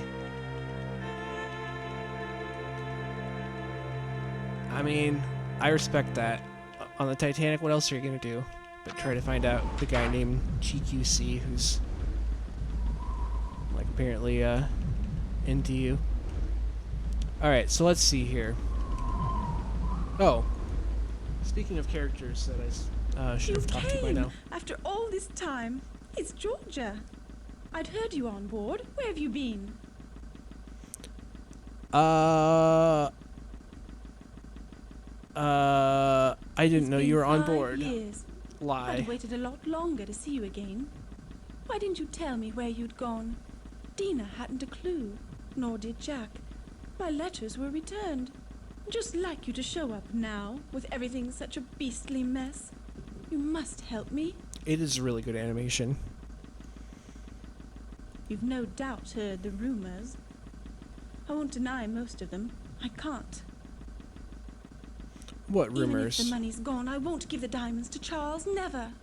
I mean, I respect that. On the Titanic, what else are you gonna do but try to find out the guy named GQC, who's like apparently into you. Alright, so let's see here. Oh. Speaking of characters that I should have talked to by now. After all this time. It's Georgia. I'd heard you on board. Where have you been? I didn't know you were on 5 board. years. Lie. I'd waited a lot longer to see you again. Why didn't you tell me where you'd gone? Dina hadn't a clue, nor did Jack. My letters were returned. Just like you to show up now, with everything such a beastly mess. You must help me. It is really good animation. You've no doubt heard the rumors. I won't deny most of them. I can't. What Even if rumors? the money's gone, I won't give the diamonds to Charles. Never.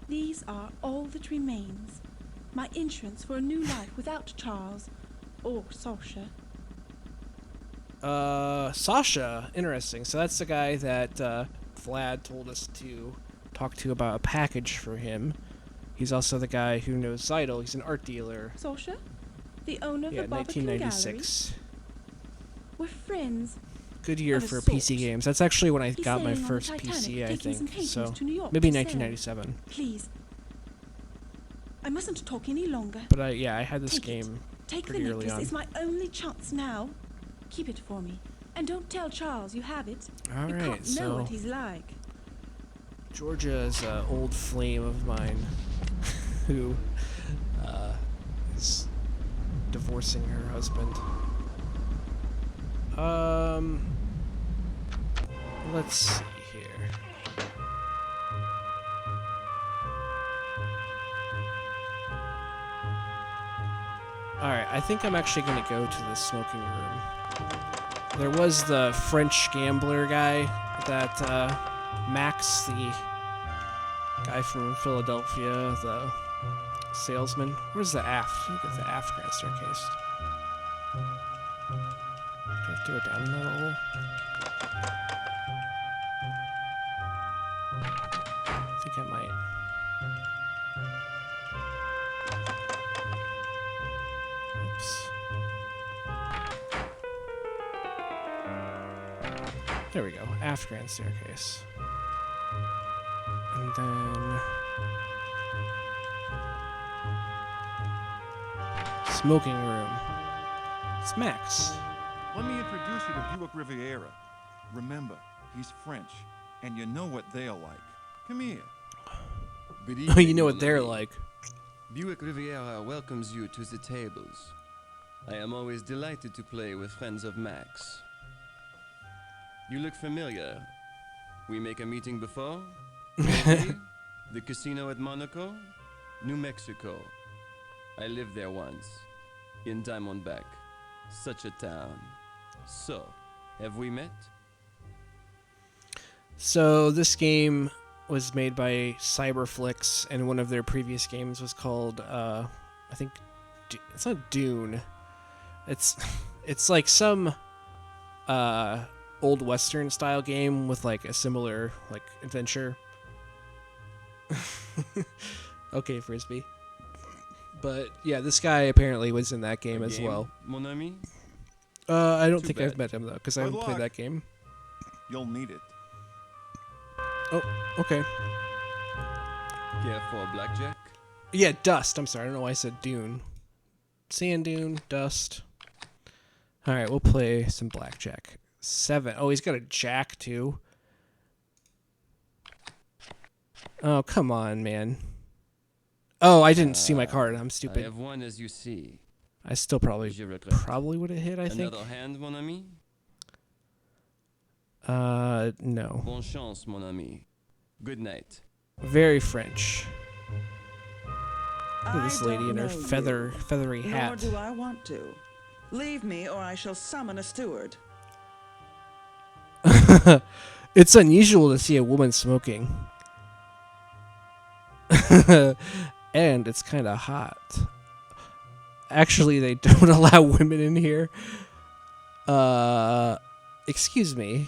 These are all that remains. My insurance for a new life without Charles or Sasha. Sasha. Interesting. So that's the guy that Vlad told us to talk to about a package for him. He's also the guy who knows Zeidel. He's an art dealer. Sasha? The owner of Yeah, the Barbican 1996. Gallery? We're friends. Good year Of a for sort. PC games. That's actually when I He's got my sailing on the first Titanic, PC, I taking some think. paintings So to New York maybe to sell. 1997. Please. I mustn't talk any longer. But I had this Take it. game Take the pretty early necklace. on. It's my only chance now. Keep it for me. And don't tell Charles you have it. All you right, can't know so what he's like. Georgia is an old flame of mine who is divorcing her husband. Let's see here. Alright, I think I'm actually going to go to the smoking room. There was the French gambler guy that Max, the guy from Philadelphia, the salesman. Where's the aft? Look at the aft grand staircase. Do I have to go down that hole? I think I might. Oops. There we go. Aft grand staircase. And then smoking room. It's Max. Let me introduce you to Buick Riviera. Remember, he's French, and you know what they're like. Come here. Oh, you know what they're like. Buick Riviera welcomes you to the tables. I am always delighted to play with friends of Max. You look familiar. We make a meeting before? Maybe? The casino at Monaco? New Mexico. I lived there once. In Diamondback. Such a town. So, have we met? So this game was made by Cyberflix, and one of their previous games was called, I think, it's not Dune. It's like some old Western style game with like a similar like adventure. Okay, Frisbee. But yeah, this guy apparently was in that game as well. Mon ami? I don't Too think bad. I've met him though, because I Good haven't played luck. that game. You'll need it. Oh, okay. Care for blackjack? Yeah, Dust. I'm sorry, I don't know why I said Dune. Sand dune, Dust. All right, we'll play some blackjack. 7. Oh, he's got a jack too. Oh, come on, man. Oh, I didn't see my card. I'm I stupid. have one as you see. I still probably Je regrette. would have hit, I think. Another hand, mon ami? No. Bonne chance, mon ami. Good night. Very French. Look at this I lady in don't her know feathery Nor hat. do I want to. Leave me, or I shall summon a steward. It's unusual to see a woman smoking. And it's kind of hot. Actually, they don't allow women in here. Excuse me.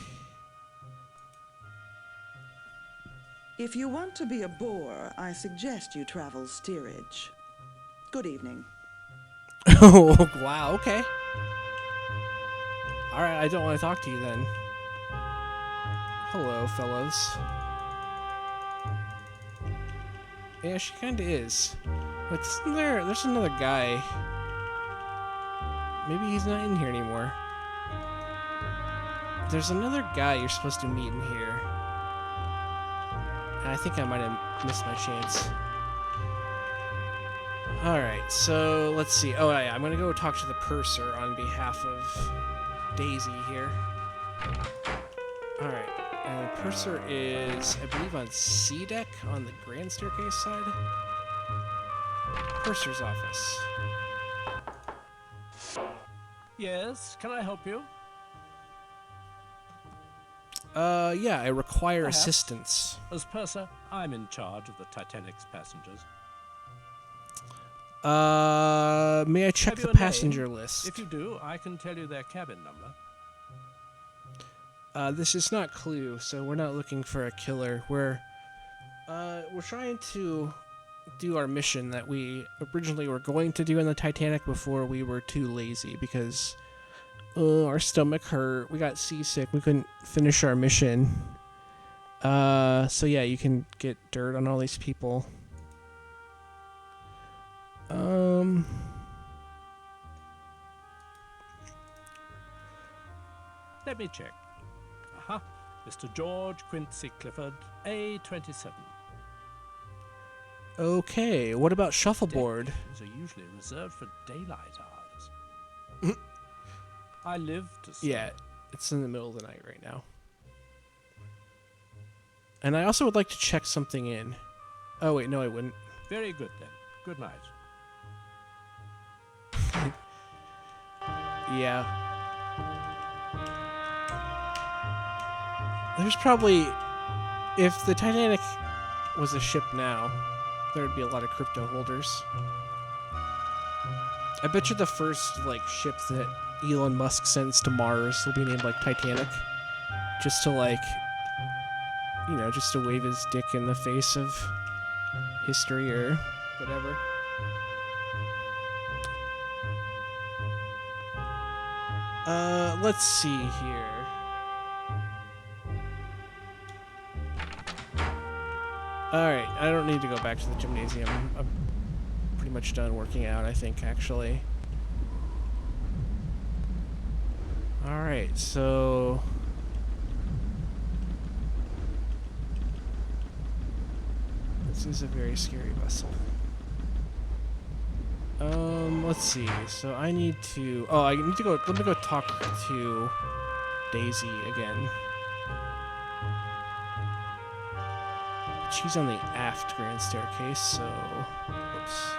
If you want to be a bore, I suggest you travel steerage. Good evening. Oh, wow, okay. Alright, I don't want to talk to you then. Hello, fellows. Yeah, she kinda is. But there's another guy. Maybe he's not in here anymore. There's another guy you're supposed to meet in here. And I think I might have missed my chance. Alright, so let's see. Oh yeah, I'm gonna go talk to the purser on behalf of Daisy here. Alright, and the purser is, I believe, on C deck on the grand staircase side. Purser's office. Yes, can I help you? Yeah, I require Perhaps. assistance. As purser, I'm in charge of the Titanic's passengers. May I check Have the you a name? passenger list? If you do, I can tell you their cabin number. This is not Clue, so we're not looking for a killer. We're trying to do our mission that we originally were going to do in the Titanic before we were too lazy because our stomach hurt. We got seasick. We couldn't finish our mission. So yeah, you can get dirt on all these people. Let me check. Aha. Mr. George Quincy Clifford, A27. Okay, what about shuffleboard? These are usually reserved for daylight hours. I live to see. Yeah, it's in the middle of the night right now. And I also would like to check something in. Oh wait, no I wouldn't. Very good then. Good night. Yeah. There's probably, if the Titanic was a ship now, there'd be a lot of crypto holders. I bet you the first ship that Elon Musk sends to Mars will be named Titanic, just to just to wave his dick in the face of history or whatever. Let's see here. Alright, I don't need to go back to the gymnasium. I'm pretty much done working out, I think, actually. Alright, so... this is a very scary vessel. Let's see. So I need to... oh, I need to go... let me go talk to Daisy again. She's on the aft grand staircase, so... oops.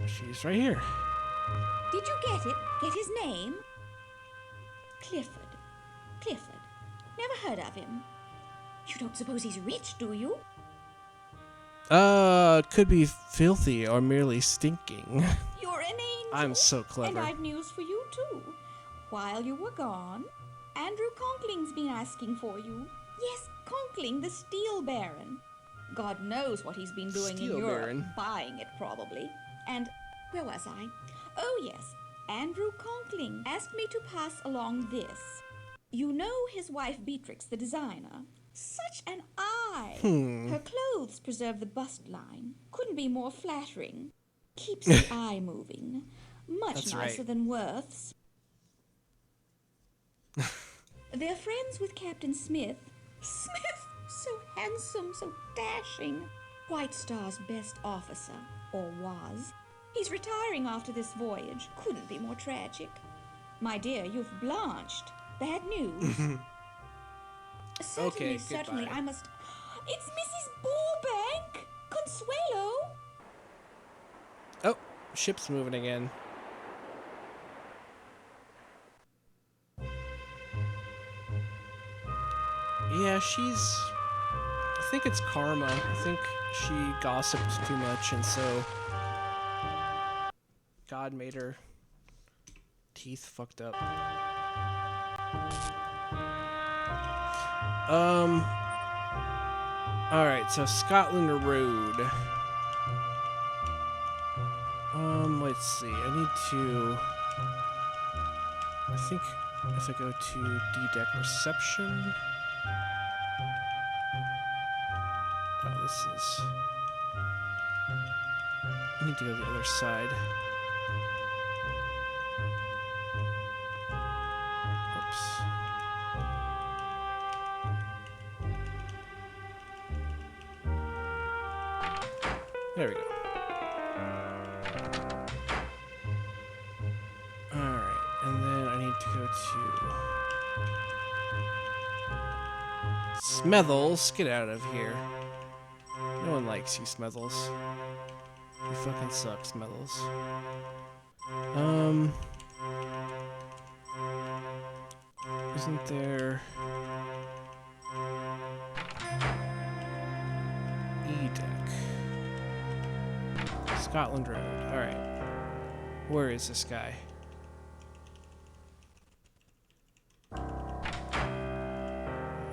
She's right here. Did you get it? Get his name? Clifford. Clifford. Never heard of him. You don't suppose he's rich, do you? Could be filthy or merely stinking. You're an angel. I'm so clever. And I've news for you, too. While you were gone, Andrew Conkling's been asking for you. Yes, Conkling, the Steel Baron. God knows what he's been doing Steel in Europe. Baron. Buying it, probably. And where was I? Oh, yes. Andrew Conkling asked me to pass along this. You know his wife Beatrix, the designer. Such an eye! Her clothes preserve the bust line. Couldn't be more flattering. Keeps the eye moving. Much That's nicer right. than Worth's. They're friends with Captain Smith. Smith! So handsome, so dashing. White Star's best officer, or was. He's retiring after this voyage. Couldn't be more tragic. My dear, you've blanched. Bad news. Certainly, Okay, certainly, goodbye. I must... It's Mrs. Burbank! Consuelo! Oh, ship's moving again. Yeah, she's... I think it's karma. I think she gossiped too much, and so... God made her teeth fucked up. Alright, so Scotland Road. Let's see. I need to... I think if I go to D-Deck Reception... Oh, this is... I need to go to the other side. Oops. There we go. Alright, and then I need to go to... Smethells, get out of here. No one likes you, Smethells. You fucking suck, Smethells. Isn't there... E-Deck. Scotland Road. Alright. Where is this guy?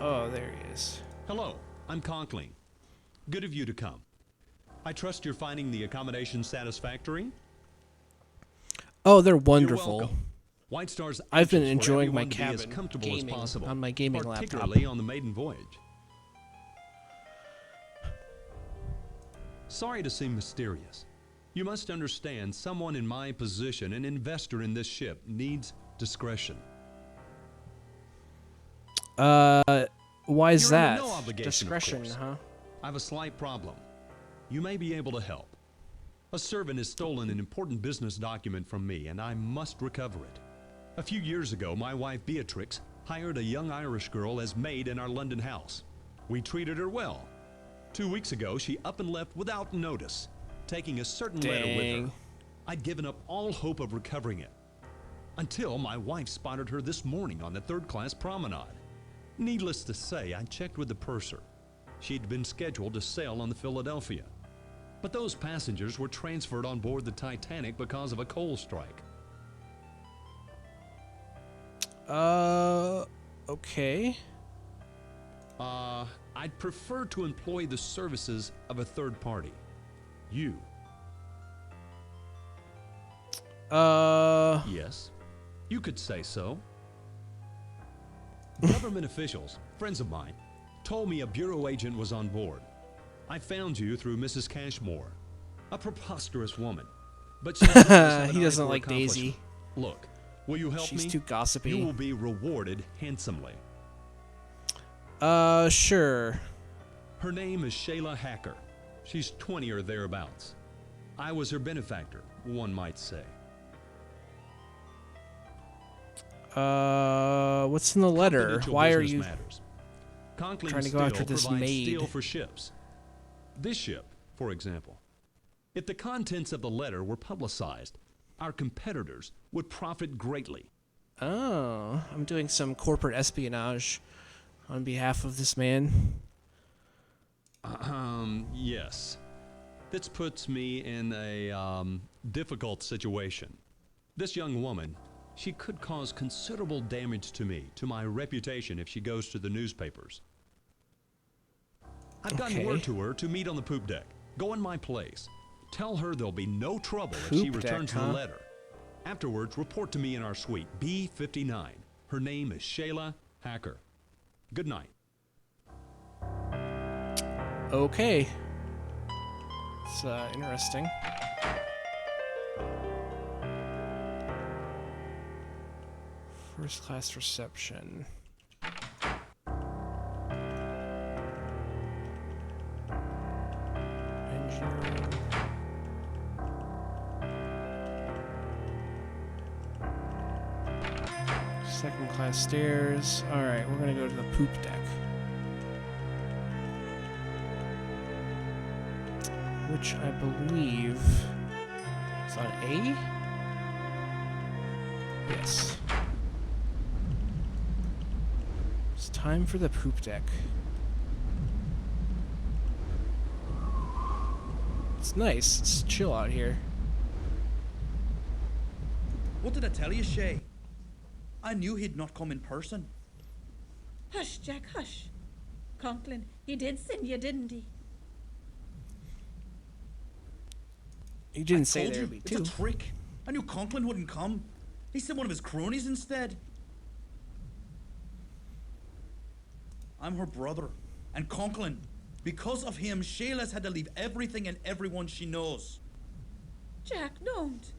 Oh, there he is. Hello, I'm Conkling. Good of you to come. I trust you're finding the accommodation satisfactory? Oh, they're wonderful. White Star's I've been anxious for enjoying my everyone to be as cabin comfortable as gaming possible, on my gaming particularly laptop. on the maiden voyage. Sorry to seem mysterious. You must understand someone in my position, an investor in this ship, needs discretion. Why is You're under that? no obligation, Discretion, of course. huh? I have a slight problem. You may be able to help. A servant has stolen an important business document from me, and I must recover it. A few years ago, my wife Beatrix hired a young Irish girl as maid in our London house. We treated her well. 2 weeks ago, she up and left without notice, taking a certain letter with her. Dang. I'd given up all hope of recovering it, until my wife spotted her this morning on the third-class promenade. Needless to say, I checked with the purser. She'd been scheduled to sail on the Philadelphia. But those passengers were transferred on board the Titanic because of a coal strike. Okay. I'd prefer to employ the services of a third party. You. Yes, you could say so. Government officials, friends of mine, told me a bureau agent was on board. I found you through Mrs. Cashmore, a preposterous woman, but she he doesn't like Daisy. Look, will you help me? She's too gossipy. You will be rewarded handsomely. Sure. Her name is Shayla Hacker. She's 20 or thereabouts. I was her benefactor, one might say. What's in the letter? Why are you Conkling trying to go after Steel this provides maid? steel for ships. This ship, for example. If the contents of the letter were publicized, our competitors would profit greatly. Oh, I'm doing some corporate espionage on behalf of this man. Yes. This puts me in a difficult situation. This young woman, she could cause considerable damage to me, to my reputation, if she goes to the newspapers. I've gotten word to her to meet on the poop deck. Go in my place. Tell her there'll be no trouble if she Poop deck, returns huh? the letter. Afterwards, report to me in our suite, B59. Her name is Shayla Hacker. Good night. Okay. It's interesting. First class reception. Engineering. Second class stairs. Alright, we're gonna go to the poop deck. Which I believe is on A? Yes. It's time for the poop deck. It's nice. It's chill out here. What did I tell you, Shay? I knew he'd not come in person. Hush, Jack, hush. Conklin, he did send you, didn't he? You didn't I say told there you, would be it's two. a trick. I knew Conklin wouldn't come. He sent one of his cronies instead. I'm her brother. And Conklin, because of him, Shayla's had to leave everything and everyone she knows. Jack, don't.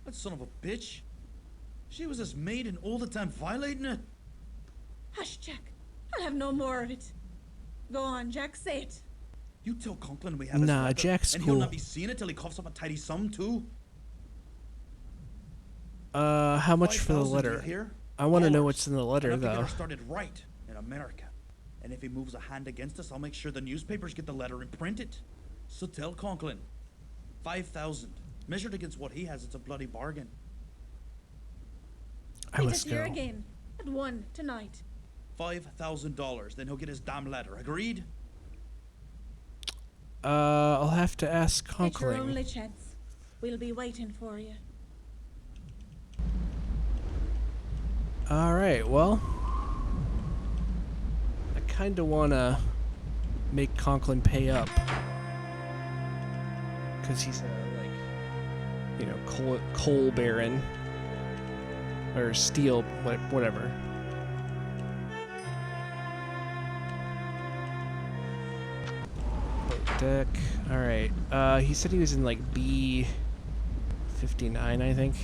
That son of a bitch. She was his maid and all the time violating it. Hush, Jack. I'll have no more of it. Go on, Jack, say it. You tell Conklin we have his Nah, letter, Jack's and cool. he'll not be seeing it till he coughs up a tidy sum, too. How much for the 5,000, letter? you hear? I want to know Dollars. what's in the letter, Enough to get though. her started right in America. And if he moves a hand against us, I'll make sure the newspapers get the letter and print it. So tell Conklin. 5,000. Measured against what he has, it's a bloody bargain. I Meet must us here go. again at 1 tonight. $5,000. Then he'll get his damn letter. Agreed? I'll have to ask It's your Conklin. only chance. We'll be waiting for you. All right, well, I kind of want to make Conklin pay up because he's a, like, you know, coal baron or steel, whatever. Boat deck. All right. He said he was in like B59, I think.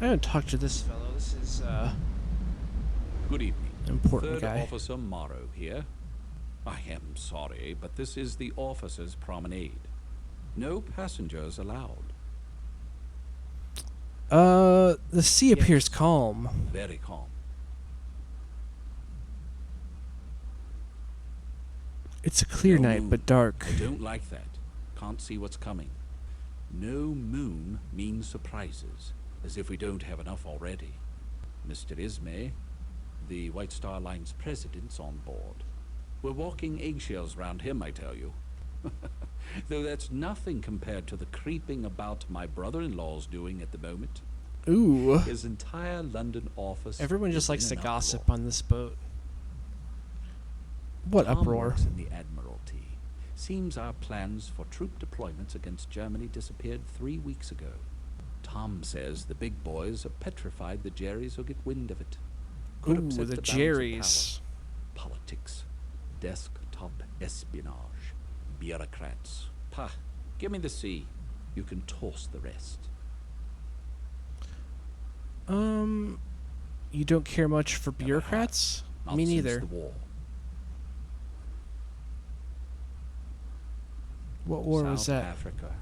I haven't talked to this fellow. This is Good evening. important Third guy. Officer Morrow here. I am sorry, but this is the officers' promenade. No passengers allowed. The sea appears calm. Very calm. It's a clear No night, moon. but dark. I don't like that. Can't see what's coming. No moon means surprises, as if we don't have enough already. Mr. Ismay, the White Star Line's president's on board. We're walking eggshells round him, I tell you. Though that's nothing compared to the creeping about my brother-in-law's doing at the moment. Ooh. His entire London office. Everyone just is likes in to an gossip on this boat. What Tom uproar? works in the Admiralty. Seems our plans for troop deployments against Germany disappeared 3 weeks ago. Tom says the big boys are petrified the Jerrys will get wind of it. Could Ooh, upset the balance of Jerrys. power. Politics, desktop espionage, bureaucrats. Pah, give me the sea. You can toss the rest. You don't care much for bureaucrats? Not Me since neither. the war. What war was South that? Africa.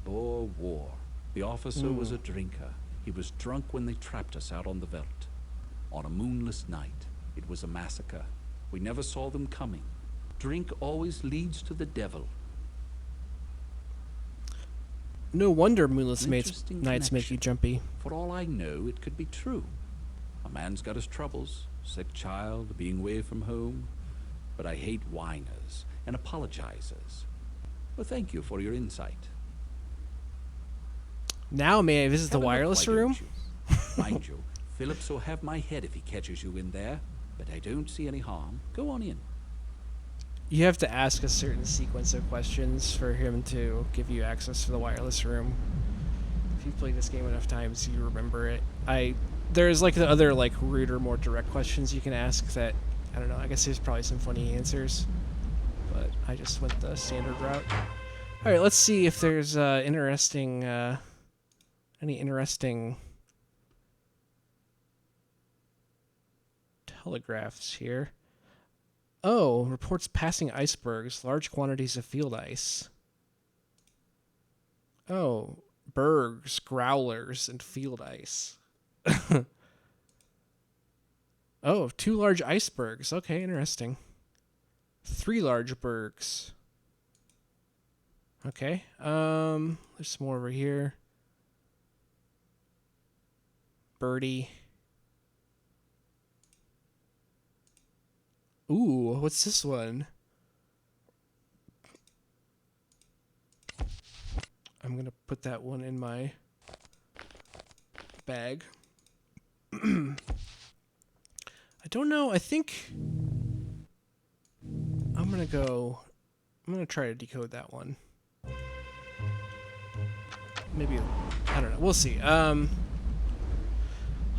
Boer War. The officer was a drinker. He was drunk when they trapped us out on the veldt. On a moonless night, it was a massacre. We never saw them coming. Drink always leads to the devil. No wonder moonless Interesting nights make you jumpy. For all I know, it could be true. A man's got his troubles. Sick child, being away from home. But I hate whiners and apologizers. Well, thank you for your insight. Now may I visit the Have a look, wireless why don't room? you? Mind you, Phillips will have my head if he catches you in there. But I don't see any harm. Go on in. You have to ask a certain sequence of questions for him to give you access to the wireless room. If you've played this game enough times, you remember it. There's like the other like ruder, more direct questions you can ask that, I don't know, I guess there's probably some funny answers. But I just went the standard route. Alright, let's see if there's any interesting telegraphs here. Oh, reports passing icebergs, large quantities of field ice. Oh, bergs, growlers, and field ice. Oh, 2 large icebergs. Okay, interesting. 3 large bergs. Okay. There's some more over here. Birdie. Ooh, what's this one? I'm gonna put that one in my bag. I don't know. I think I'm gonna try to decode that one. maybe, I don't know. We'll see.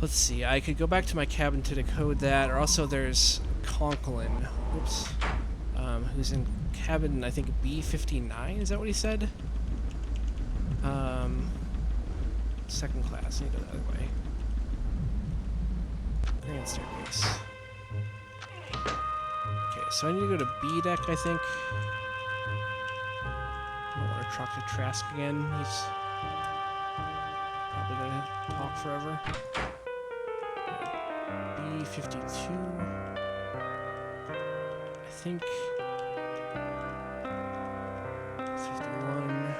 Let's see. I could go back to my cabin to decode that, or also there's Conklin. Whoops. Who's in cabin, I think, B59? Is that what he said? Second class. I need to go the other way. Grand staircase. Okay, so I need to go to B deck, I think. I don't want to talk to Trask again. He's probably gonna talk forever. B52. I think 51.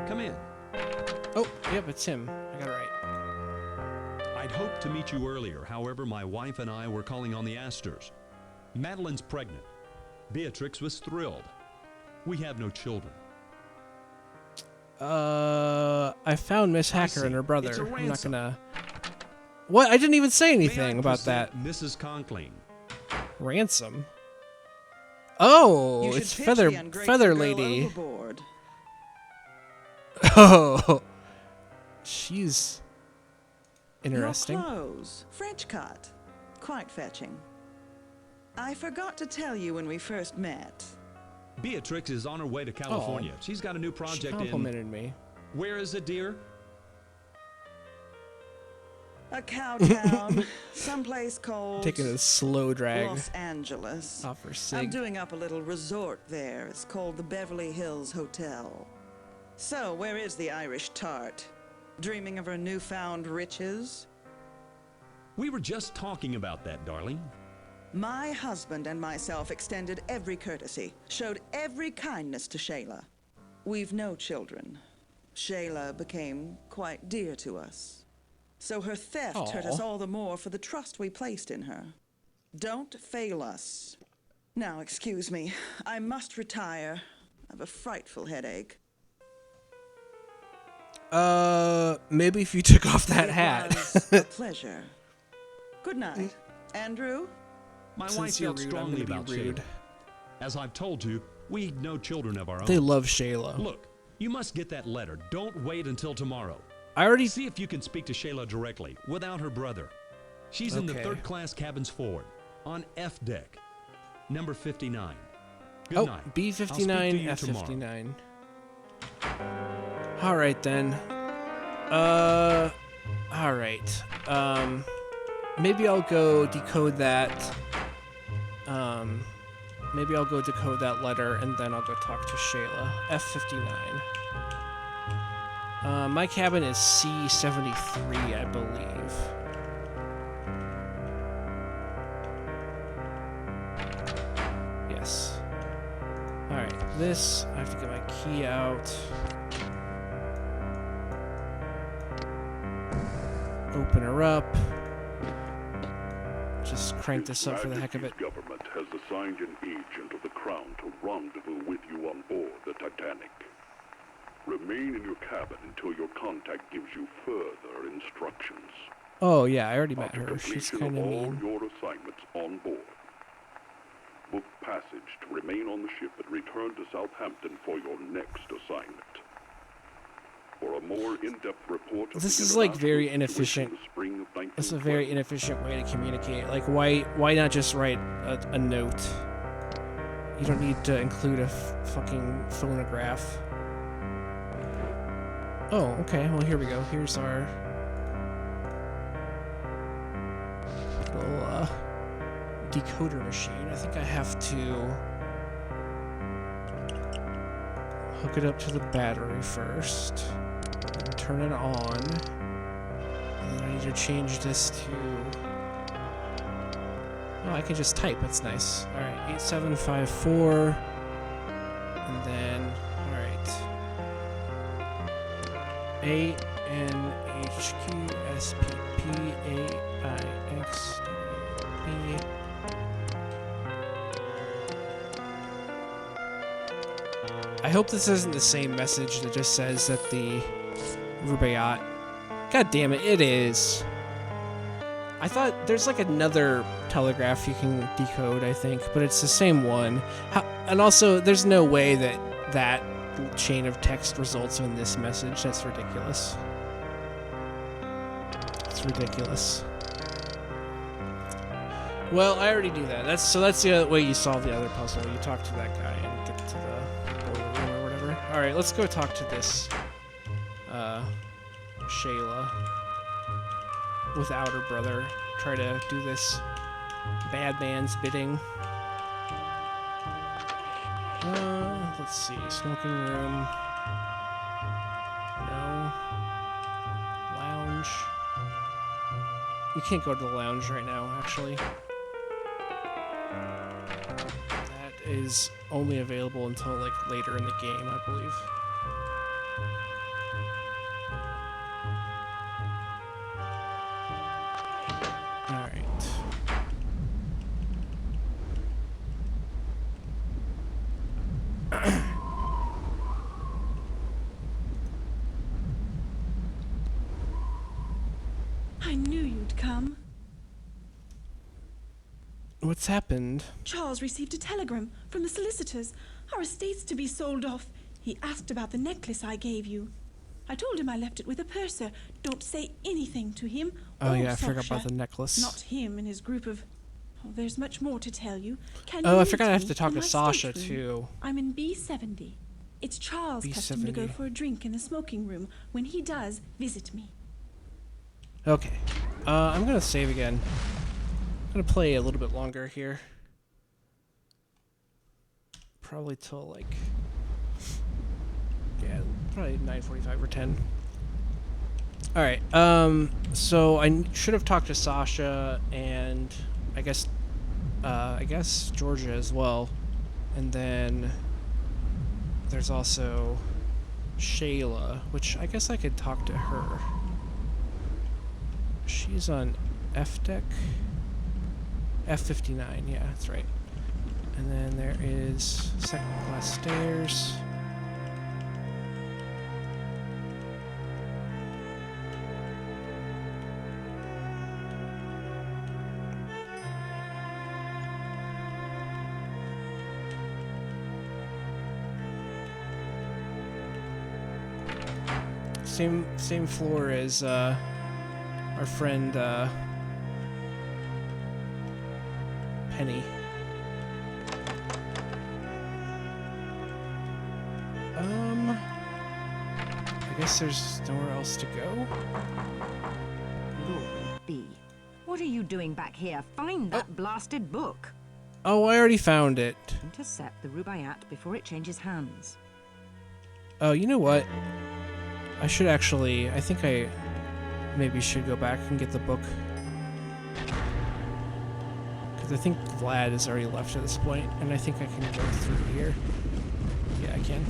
Come in. Oh, yep, it's him. I got it right. I'd hoped to meet you earlier. However, my wife and I were calling on the Astors. Madeline's pregnant. Beatrix was thrilled. We have no children. I found Miss Hacker and her brother. It's a I'm not ransom. gonna... What? I didn't even say anything about that. Mrs. Conklin. Ransom? Oh, You should it's pitch Feather the ungrateful Feather girl Lady. overboard. Oh, she's interesting. Your clothes, French cut, quite fetching. I forgot to tell you when we first met. Beatrix is on her way to California. She's got a new She project complimented me. Where is it, dear? A cow town, someplace called Taking a slow drag Los Angeles. off her I'm sig. doing up a little resort there. It's called the Beverly Hills Hotel. So, where is the Irish tart? Dreaming of her newfound riches? We were just talking about that, darling. My husband and myself extended every courtesy, showed every kindness to Shayla. We've no children. Shayla became quite dear to us. So her theft hurt us Aw. all the more for the trust we placed in her. Don't fail us. Now, excuse me. I must retire. I have a frightful headache. Maybe if you took off that It hat. was a pleasure. Good night. Andrew? My Since wife you're felt rude, I'm strongly gonna about be rude. Shayla. As I've told you, we no children of our own. They love Shayla. Look, you must get that letter. Don't wait until tomorrow. I already... See if you can speak to Shayla directly, without her brother. She's in the Okay. third-class cabins forward, on F deck, number 59. Good Oh, night. I'll speak to B59, you tomorrow. F59. Alright then. Alright. Maybe I'll go decode that. Maybe I'll go decode that letter and then I'll go talk to Shayla. F59. My cabin is C73, I believe. Yes. Alright, this, I have to get my key out. Open her up. Just crank this up for the heck of it. Government has assigned an agent of the Crown to rendezvous with you on board the Titanic. Remain in your cabin until your contact gives you further instructions. Oh yeah, I already met After her. She's completion kind of of all mean. your assignments on board, book passage to remain on the ship and return to Southampton for your next assignment. For a more in-depth report of This the is like international very situation inefficient. in the spring of This is a 1912, very inefficient way to communicate. Like, why not just write a note? You don't need to include a fucking phonograph. Oh, okay. Well, here we go. Here's our little decoder machine. I think I have to hook it up to the battery first. And turn it on. And then I need to change this to... Oh, I can just type. That's nice. Alright, 8754. And then... Alright. ANHQSPPAIXP. I hope this isn't the same message that just says that the Rubaiyat... God damn it, it is. I thought there's like another telegraph you can decode, I think, but it's the same one. And also, there's no way that chain of text results in this message. That's ridiculous. It's ridiculous. Well, I already do that. That's the way you solve the other puzzle. You talk to that guy and get to the boiler room or whatever. All right, let's go talk to this Shayla without her brother. Try to do this bad man's bidding. Let's see. Smoking room. No. Lounge. You can't go to the lounge right now, actually. That is only available until, like, later in the game, I believe. Alright. I knew you'd come. What's happened? Charles received a telegram from the solicitors. Our estate's to be sold off. He asked about the necklace I gave you. I told him I left it with a purser. Don't say anything to him. Oh, or yeah, I forgot Sasha. about the necklace. Not him and his group of... Oh, there's much more to tell you. Can Oh, you I meet forgot I have me to talk in to my Sasha, stateroom? too. I'm in B70. It's Charles' custom to go B70. for a drink in the smoking room. When he does, visit me. Okay. I'm gonna save again. I'm gonna play a little bit longer here. Probably till, like... Yeah, probably 9:45 or 10. Alright, so I should have talked to Sasha and I guess Georgia as well. And then there's also Shayla, which I guess I could talk to her. She's on F deck. F59, yeah, that's right. And then there is second class stairs. Same floor as our friend Penny. I guess there's nowhere else to go. Glory be. What are you doing back here? Find that blasted book. Oh, I already found it. Intercept the Rubaiyat before it changes hands. Oh, you know what? I should actually... I think I maybe should go back and get the book. Because I think Vlad has already left at this point, and I think I can go through here. Yeah, I can.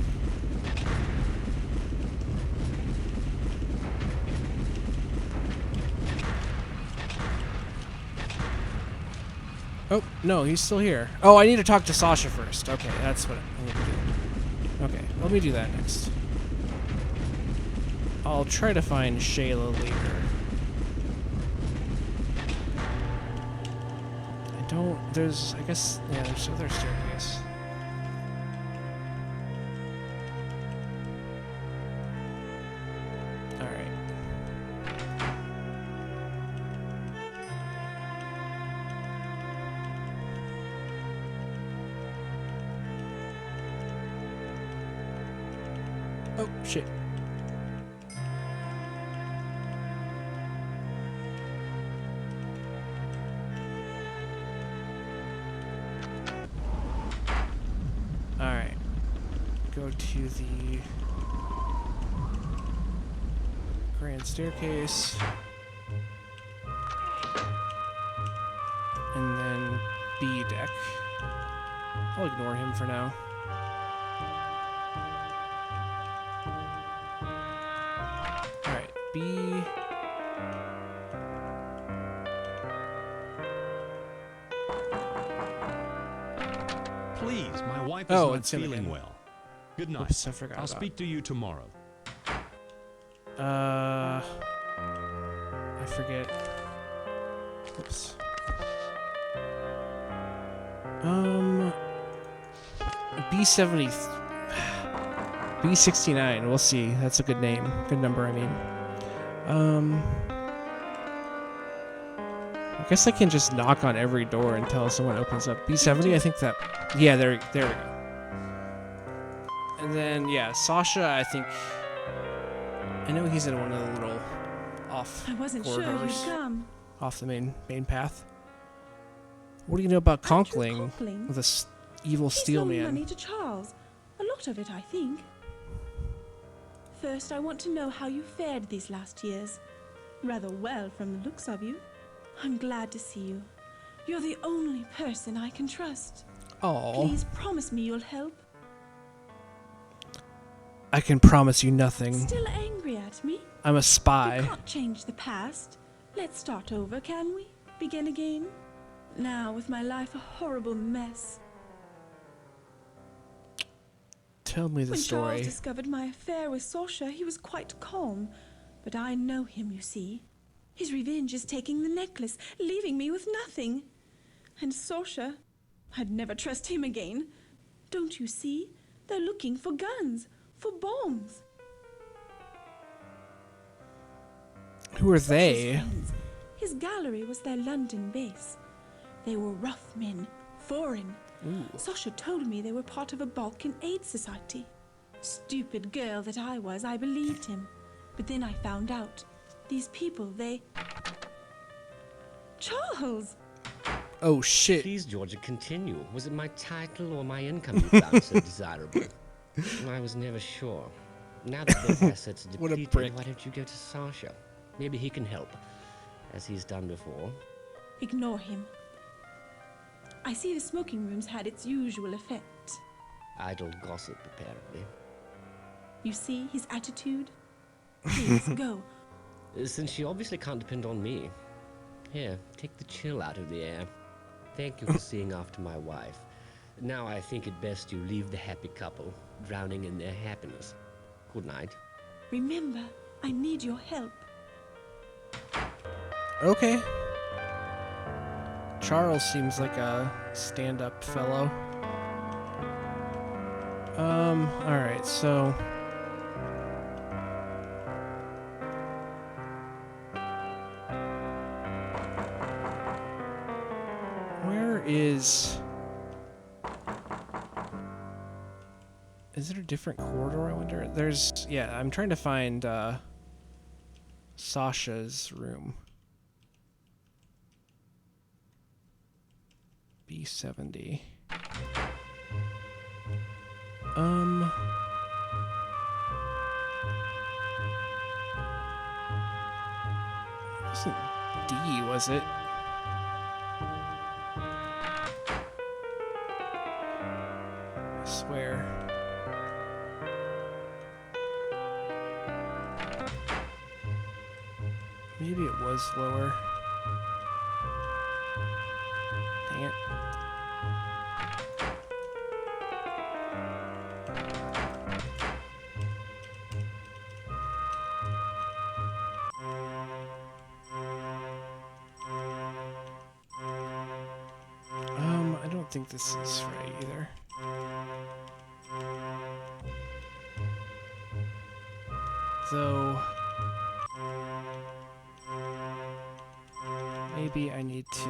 Oh, no, he's still here. Oh, I need to talk to Sasha first. Okay, that's what I need to do. Okay, let me do that next. I'll try to find Shayla later. I don't... There's... I guess... Yeah, there's another staircase. Alright. Oh, shit. Alright. Go to the grand staircase. And then B deck. I'll ignore him for now. Alright, B. Please, my wife is not feeling well. Good night. Oops, I forgot I'll about speak to you tomorrow. I forget. Oops. B70. B69. We'll see. That's a good name. Good number, I mean. I guess I can just knock on every door until someone opens up. B70, I think that... Yeah, there we go. And then, yeah, Sasha, I think... I know he's in one of the little off I wasn't corridors. sure you'd come. Off the main path. What do you know about Conkling? Conkling? This evil He's steel loaned man. money to Charles. A lot of it, I think. First, I want to know how you fared these last years. Rather well from the looks of you. I'm glad to see you. You're the only person I can trust. Oh. Please promise me you'll help. I can promise you nothing. Still angry at me? I'm a spy. You can't change the past. Let's start over, can we? Begin again? Now, with my life a horrible mess. Tell me the When story. Charles discovered my affair with Sasha, he was quite calm. But I know him, you see. His revenge is taking the necklace, leaving me with nothing. And Sasha, I'd never trust him again. Don't you see? They're looking for guns, for bombs. Who are they? His gallery was their London base. They were rough men, foreign. Sasha told me they were part of a Balkan aid society. Stupid girl that I was, I believed him. But then I found out. These people, they... Charles! Oh, shit. Please, Georgia, continue. Was it my title or my income you found so desirable? I was never sure. Now that those assets are What a depleted, prick. why don't you go to Sasha? Maybe he can help, as he's done before. Ignore him. I see the smoking room's had its usual effect. Idle gossip, apparently. You see his attitude? Please, go. Since she obviously can't depend on me. Here, take the chill out of the air. Thank you for seeing after my wife. Now I think it best you leave the happy couple, drowning in their happiness. Good night. Remember, I need your help. Okay. Charles seems like a stand-up fellow. Alright, so... Where is... Is there a different corridor, I wonder? There's... Yeah, I'm trying to find, Sasha's room. B70. Wasn't D, was it? I swear. Maybe it was lower. Dang it. I don't think this is right either. Though... Maybe I need to...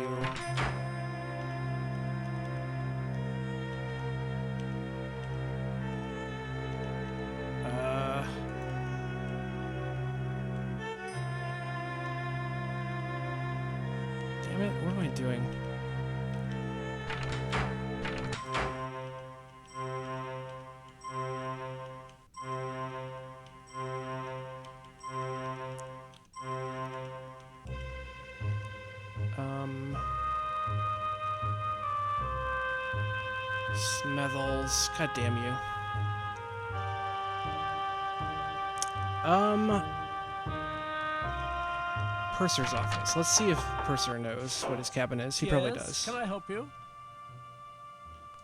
Damn it, what am I doing? Smethells. God damn you. Purser's office. Let's see if Purser knows what his cabin is. He probably does. Can I help you?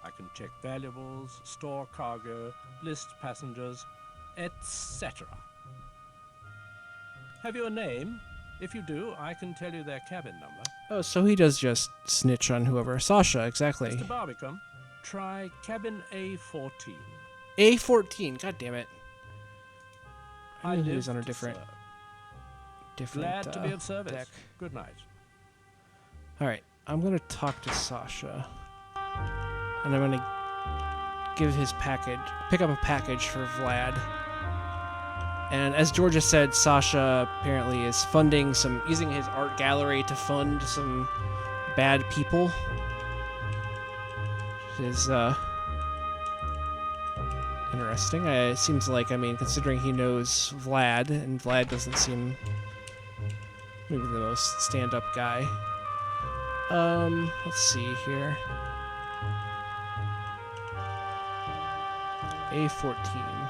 I can check valuables, store cargo, list passengers, etc. Have you a name? If you do, I can tell you their cabin number. Oh, so he does just snitch on whoever. Sasha, exactly. Mr. Barbican, try cabin A14. A14. God damn it. I knew he was on a different Glad to be of service. deck. Good night. All right, I'm gonna talk to Sasha, and I'm gonna give his package, pick up a package for Vlad. And as Georgia said, Sasha apparently is funding using his art gallery to fund some bad people. Which is interesting. It seems like, considering he knows Vlad, and Vlad doesn't seem maybe the most stand-up guy. Let's see here. A14.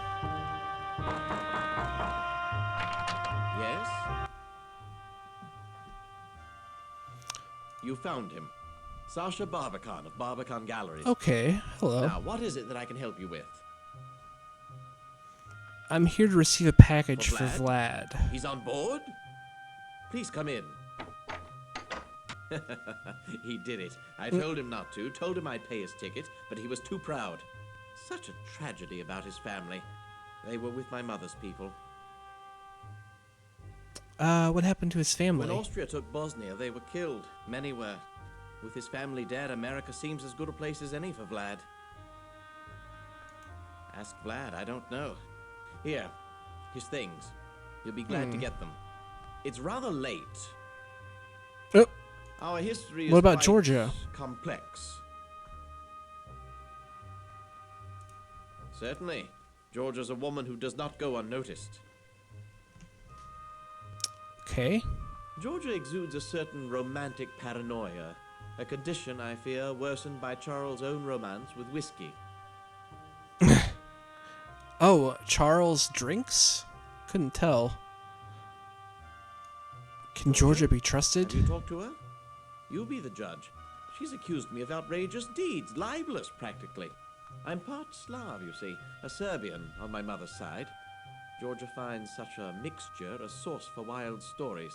Yes? You found him. Sasha Barbican of Barbican Galleries. Okay, hello. Now, what is it that I can help you with? I'm here to receive a package for Vlad. He's on board? Please come in. He did it. I told him not to, told him I'd pay his ticket, but he was too proud. Such a tragedy about his family. They were with my mother's people. What happened to his family? When Austria took Bosnia, they were killed. Many were. With his family dead, America seems as good a place as any for Vlad. Ask Vlad, I don't know. Here, his things. You'll be glad to get them. It's rather late. Our history is What about quite Georgia? complex. Certainly. Georgia's a woman who does not go unnoticed. Okay. Georgia exudes a certain romantic paranoia, a condition, I fear, worsened by Charles' own romance with whiskey. Oh, Charles drinks? Couldn't tell. Can Georgia be trusted? Have you talked to her? You be the judge. She's accused me of outrageous deeds, libelous practically. I'm part Slav, you see, a Serbian on my mother's side. Georgia finds such a mixture a source for wild stories.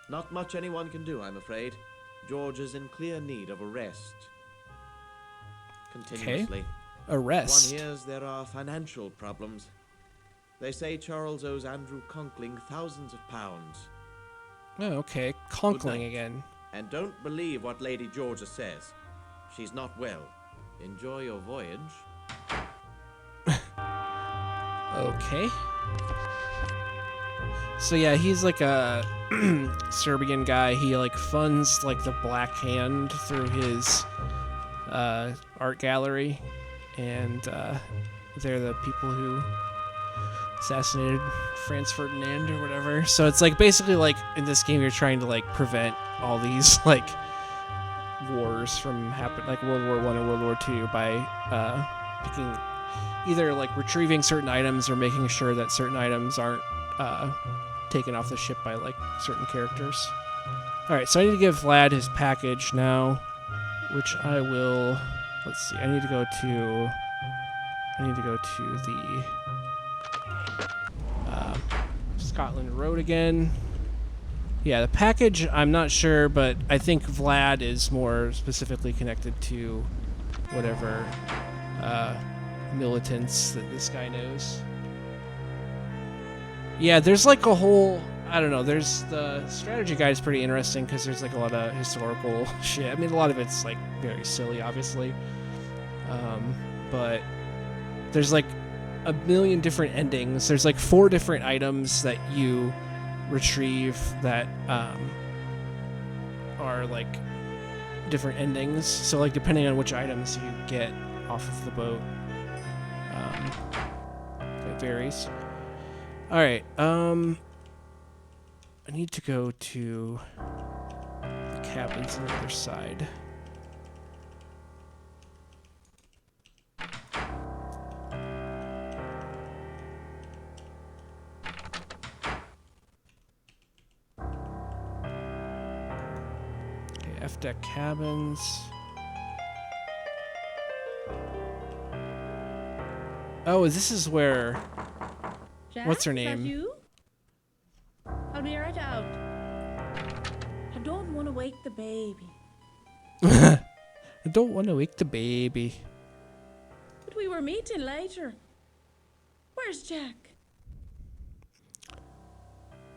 Not much anyone can do, I'm afraid. George is in clear need of arrest. Continuously. Arrest? One hears there are financial problems. They say Charles owes Andrew Conkling thousands of pounds. Oh, okay. Conkling again. And don't believe what Lady Georgia says. She's not well. Enjoy your voyage. Okay. So yeah, he's like a Serbian guy. He like funds like the Black Hand through his art gallery, and they're the people who assassinated Franz Ferdinand or whatever. So it's like basically like in this game you're trying to like prevent all these like wars from happening, like World War I and World War II, by picking either like retrieving certain items or making sure that certain items aren't taken off the ship by like certain characters. All right, so I need to give Vlad his package now, which I will. Let's see. I need to go to the Scotland Road again. Yeah, the package, I'm not sure, but I think Vlad is more specifically connected to whatever militants that this guy knows. Yeah, there's like a whole, I don't know, there's the strategy guide is pretty interesting because there's like a lot of historical shit. I mean, a lot of it's like very silly, obviously. But there's like a million different endings. There's like 4 different items that you retrieve that are like different endings. So like depending on which items you get off of the boat, it varies. All right. I need to go to the cabins on the other side. F-deck cabins. Oh, this is where... Jack, what's her is that name? you? I'll be right out. I don't want to wake the baby. I don't want to wake the baby. But we were meeting later. Where's Jack?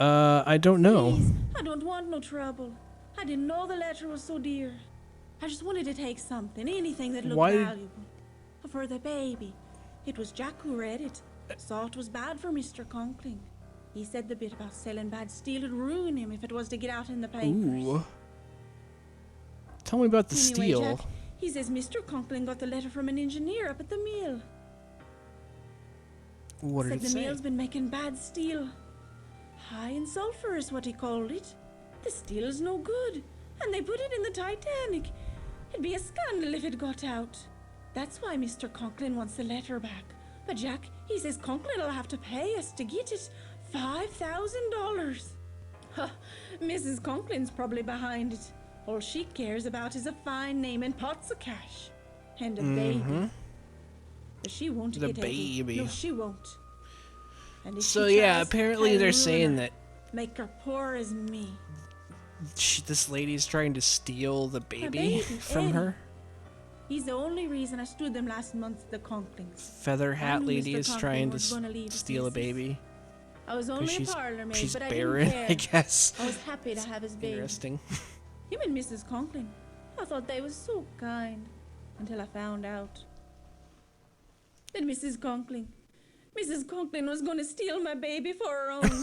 I don't know. Please, I don't want no trouble. I didn't know the letter was so dear. I just wanted to take something, anything that looked valuable. For the baby. It was Jack who read it. Saw it was bad for Mr. Conkling. He said the bit about selling bad steel would ruin him if it was to get out in the papers. Ooh. Tell me about the Anyway, steel. Jack, he says Mr. Conkling got the letter from an engineer up at the mill. What did Said it the say? mill's been making bad steel. High in sulfur is what he called it. The steel's no good, and they put it in the Titanic. It'd be a scandal if it got out. That's why Mr. Conklin wants the letter back. But Jack, he says Conklin'll have to pay us to get it. $5,000. Huh, Mrs. Conklin's probably behind it. All she cares about is a fine name and pots of cash. And a baby. But she won't The get Eddie. baby. No, she won't. And if So she yeah, tries, apparently I'll they're ruin saying her. that Make her poor as me. this lady's trying to steal the baby, baby, from Eddie. her. He's the only reason I stood them last month at the Conklings. Feather I hat knew lady Mr. is Conkling trying to was gonna leave his steal a missus. baby. I was 'Cause only a parlor maid, she's but I barren, didn't care. I guess. I was happy to have his baby. Interesting. Him and Mrs. Conkling. I thought they was so kind until I found out that Mrs. Conkling was going to steal my baby for her own.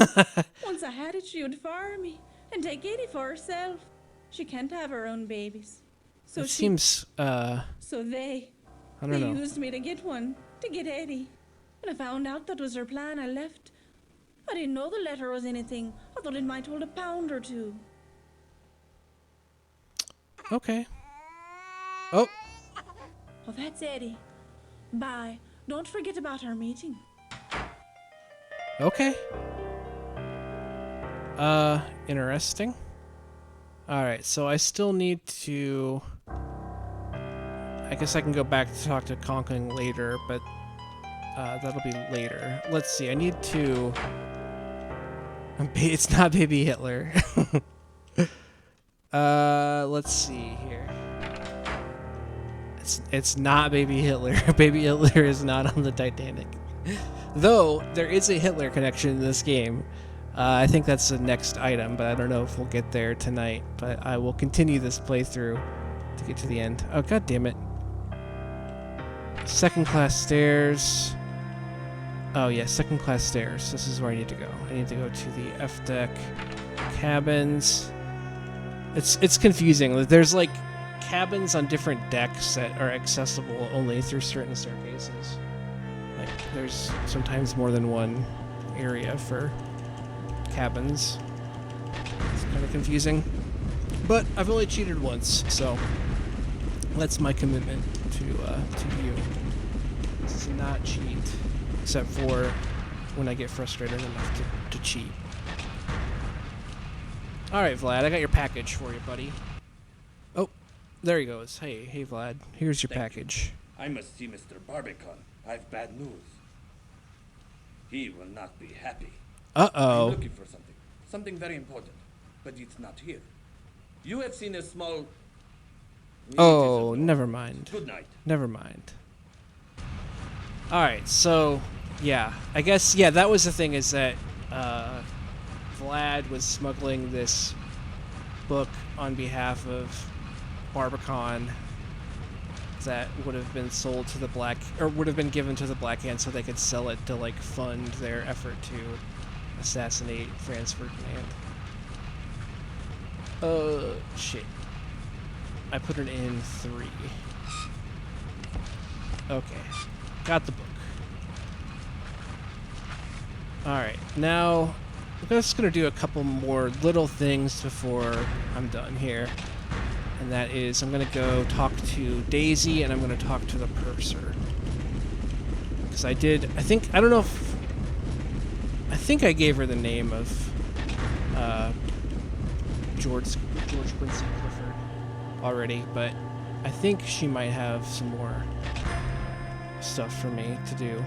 Once I had it, she would fire me and take Eddie for herself. She can't have her own babies. So It she, seems So they I don't know. used me to get one, to get Eddie. When I found out that was her plan, I left. I didn't know the letter was anything. I thought it might hold a pound or two. Okay. Oh, Oh, that's Eddie. Bye. Don't forget about our meeting. okay. Interesting. Alright, so I still need to... I guess I can go back to talk to Conkling later, but that'll be later. Let's see, I need to... It's not Baby Hitler. Let's see here. It's not Baby Hitler. Baby Hitler is not on the Titanic. Though, there is a Hitler connection in this game. I think that's the next item, but I don't know if we'll get there tonight. But I will continue this playthrough to get to the end. Oh, god damn it. Second class stairs. Oh yeah, second class stairs. This is where I need to go. I need to go to the F deck cabins. It's confusing. There's like cabins on different decks that are accessible only through certain staircases. Like there's sometimes more than one area for cabins. It's kind of confusing. But I've only cheated once, so that's my commitment to you. This is not cheat, except for when I get frustrated enough to cheat. Alright, Vlad, I got your package for you, buddy. Oh, there he goes. Hey, Vlad. Here's your package. I must see Mr. Barbican. I've bad news. He will not be happy. Uh-oh. I'm looking for something. Something very important. But it's not here. You have seen a small... Oh, never mind. Good night. Never mind. Alright, so, yeah. I guess, yeah, that was the thing, is that, Vlad was smuggling this book on behalf of Barbican that would have been sold to the would have been given to the Black Hand so they could sell it to, like, fund their effort to assassinate Franz Ferdinand. Shit. I put it in 3. Okay. Got the book. Alright, now I'm just going to do a couple more little things before I'm done here. And that is, I'm going to go talk to Daisy and I'm going to talk to the purser. Because I think I gave her the name of George Quincy Clifford already, but I think she might have some more stuff for me to do.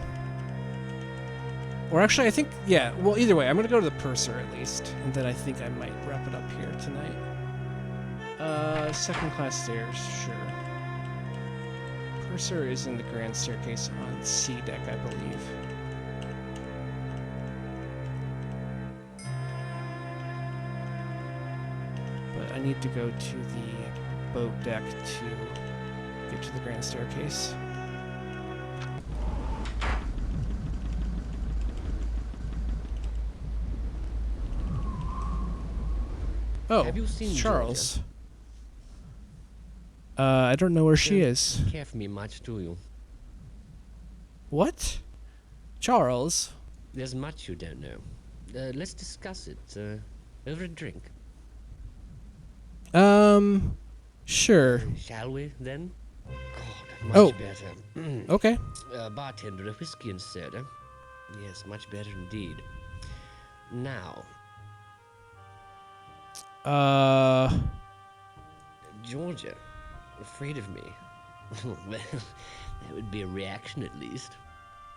Or actually, I think, yeah, well, either way, I'm going to go to the purser at least, and then I think I might wrap it up here tonight. Second class stairs, sure. Purser is in the grand staircase on C deck, I believe. I need to go to the boat deck to get to the grand staircase. Oh, Have you seen Charles. I don't know where she is. Care for me much, do you? What? Charles? There's much you don't know. Let's discuss it over a drink. Sure. Shall we, then? God, much Oh. better. Okay. Bartender, a whiskey and soda. Yes, much better indeed. Now, Georgia, afraid of me? Well, that would be a reaction at least.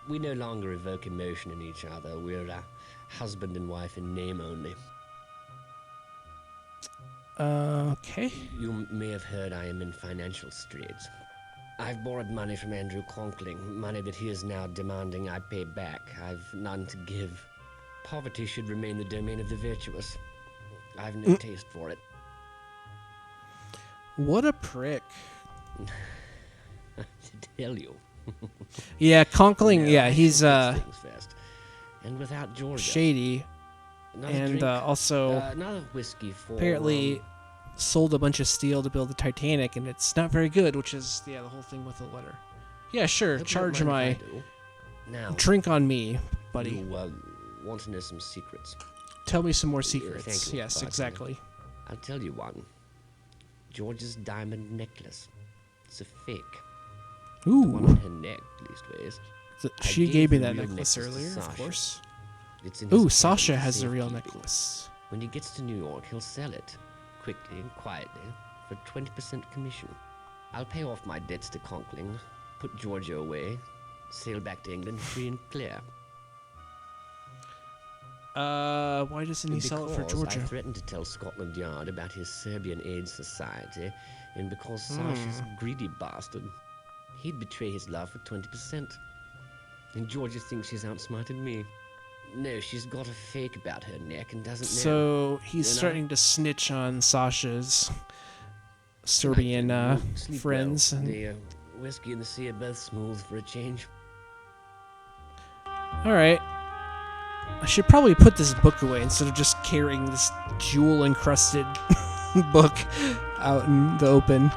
We no longer evoke emotion in each other. We're husband and wife in name only. Okay. You may have heard I am in financial straits. I've borrowed money from Andrew Conkling, money that he is now demanding I pay back. I've none to give. Poverty should remain the domain of the virtuous. I've no taste for it. What a prick. To tell you. Yeah, Conkling, No, yeah, I he's should fix things first. And without Georgia. shady. Another And drink? also Another whiskey for apparently sold a bunch of steel to build the Titanic, and it's not very good, which is the whole thing with the letter. Yeah, sure, Hope you don't charge mind my if I do. Now, drink on me, buddy. You want to know some secrets? Tell me some more Thank secrets. you, Yes, bartender. exactly. I'll tell you one. George's diamond necklace. It's a fake. Ooh. The one on her neck, leastways. I She gave gave me the that real necklace necklace to earlier, of Sasha. course. It's in his Ooh, cabin Sasha for has a real safekeeping. necklace. When he gets to New York, he'll sell it, quickly and quietly, for 20% commission. I'll pay off my debts to Conkling, put Georgia away, sail back to England free and clear. Why doesn't he sell it for Because Georgia? I threatened to tell Scotland Yard about his Serbian Aid Society, and because Sasha's a greedy bastard, he'd betray his love for 20%. And Georgia thinks she's outsmarted me. No, she's got a fake about her neck and doesn't know. So he's You know? starting to snitch on Sasha's Serbian Sleep friends. well. And The whiskey and the sea are both smooth for a change. all right, I should probably put this book away instead of just carrying this jewel-encrusted book out in the open.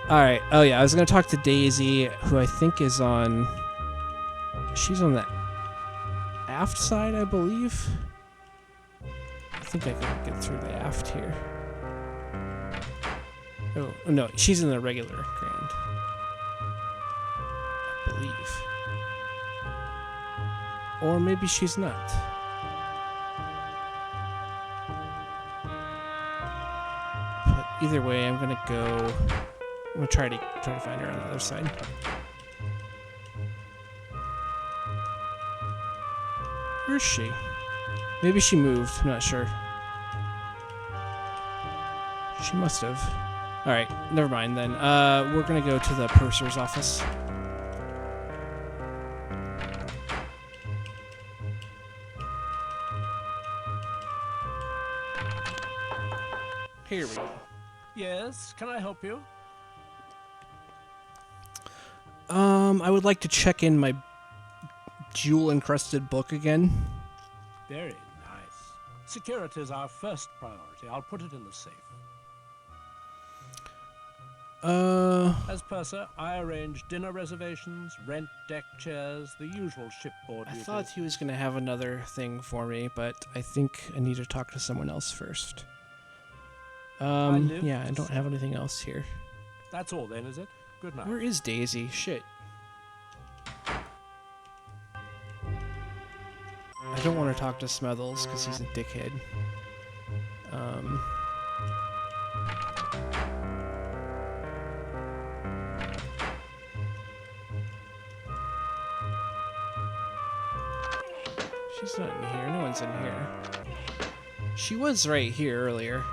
All right. Oh yeah, I was gonna talk to Daisy, who I think is on. She's on the aft side, I believe. I think I can get through the aft here. Oh no, she's in the regular grand, I believe. Or maybe she's not. But either way, I'm gonna go. I'm gonna try to find her on the other side. Where is she? Maybe she moved. I'm not sure. She must have. All right, never mind then. We're gonna go to the purser's office. Here we go. Yes, can I help you? I would like to check in my jewel-encrusted book again. Very nice. Security is our first priority. I'll put it in the safe. As purser, I arrange dinner reservations, rent deck chairs, the usual shipboard I duties. thought he was gonna have another thing for me, but I think I need to talk to someone else first. live Yeah, I to don't have anything else here. That's all then, is it? Good night. Where is Daisy? Shit. I don't want to talk to Smethells because he's a dickhead. She's not in here. No one's in here. She was right here earlier.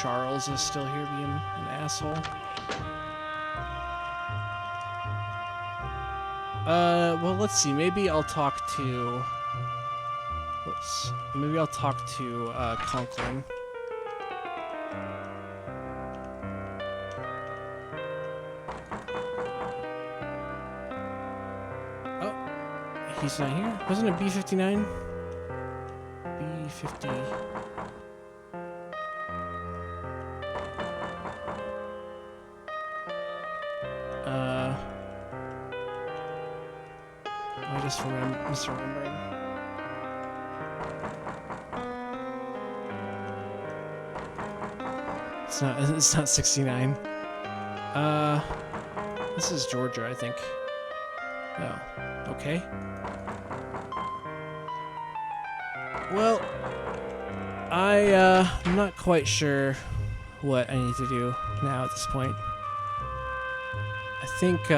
Charles is still here being an asshole. Well, let's see. Maybe I'll talk to... Whoops. Maybe I'll talk to, Conklin. Oh. He's not here? Wasn't it B-59? B-50... Am I just misremembering? It's not 69. This is Georgia, I think. Oh, okay. Well, I'm not quite sure what I need to do now at this point. I think,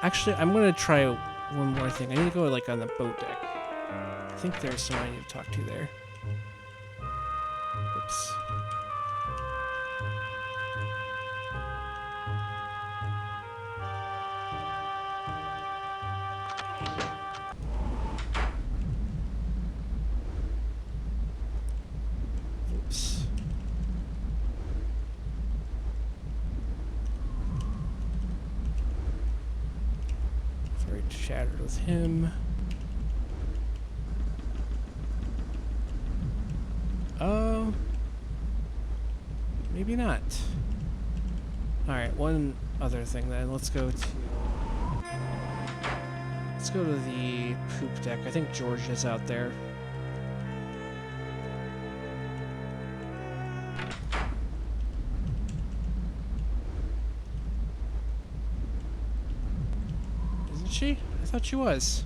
actually, I'm gonna try one more thing. I need to go, like, on the boat deck. I think there's someone I need to talk to there. Oops. Oops. Very chattered with him. Maybe not. Alright, one other thing then. Let's go to the poop deck. I think George is out there. Isn't she? I thought she was.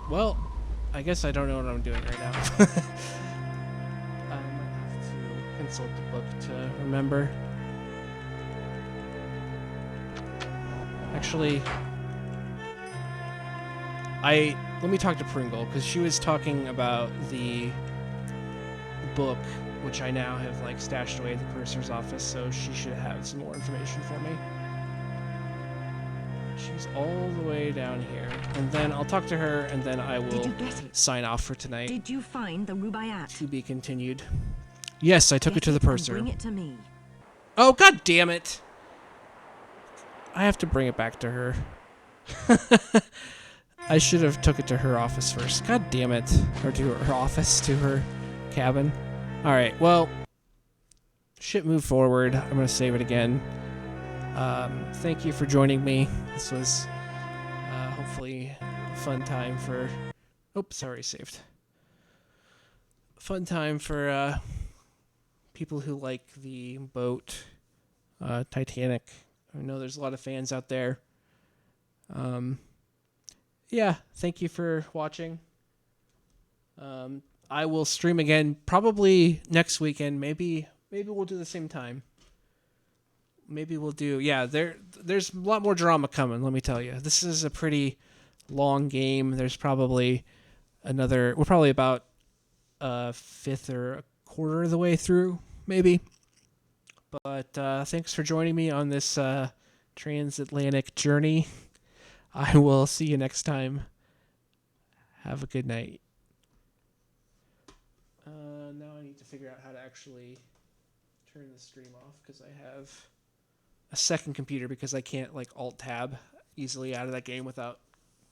Well, I guess I don't know what I'm doing right now. I might have to consult the book to remember. Actually, let me talk to Pringle, because she was talking about the book, which I now have, like, stashed away at the purser's office, so she should have some more information for me. She's all the way down here. And then I'll talk to her, and then I will sign off for tonight. Did you find the Rubaiyat? To be continued. Yes, I took it to the purser. Bring it to me. Oh, god damn it! I have to bring it back to her. I should have took it to her office first. God damn it. Or to her office, to her cabin. Alright, well, shit moved forward. I'm gonna save it again. Thank you for joining me. This was hopefully a fun time for... Oops, sorry, saved. Fun time for people who like the boat, Titanic. I know there's a lot of fans out there. Yeah, thank you for watching. I will stream again probably next weekend. Maybe we'll do the same time. Maybe we'll do... Yeah, there's a lot more drama coming, let me tell you. This is a pretty long game. There's probably another... We're probably about a fifth or a quarter of the way through, maybe. But thanks for joining me on this transatlantic journey. I will see you next time. Have a good night. Now I need to figure out how to actually turn the stream off, because I have a second computer, because I can't, like, Alt-Tab easily out of that game without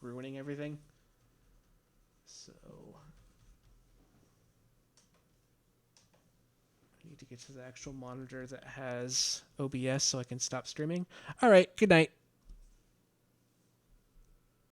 ruining everything. So I need to get to the actual monitor that has OBS so I can stop streaming. All right, good night.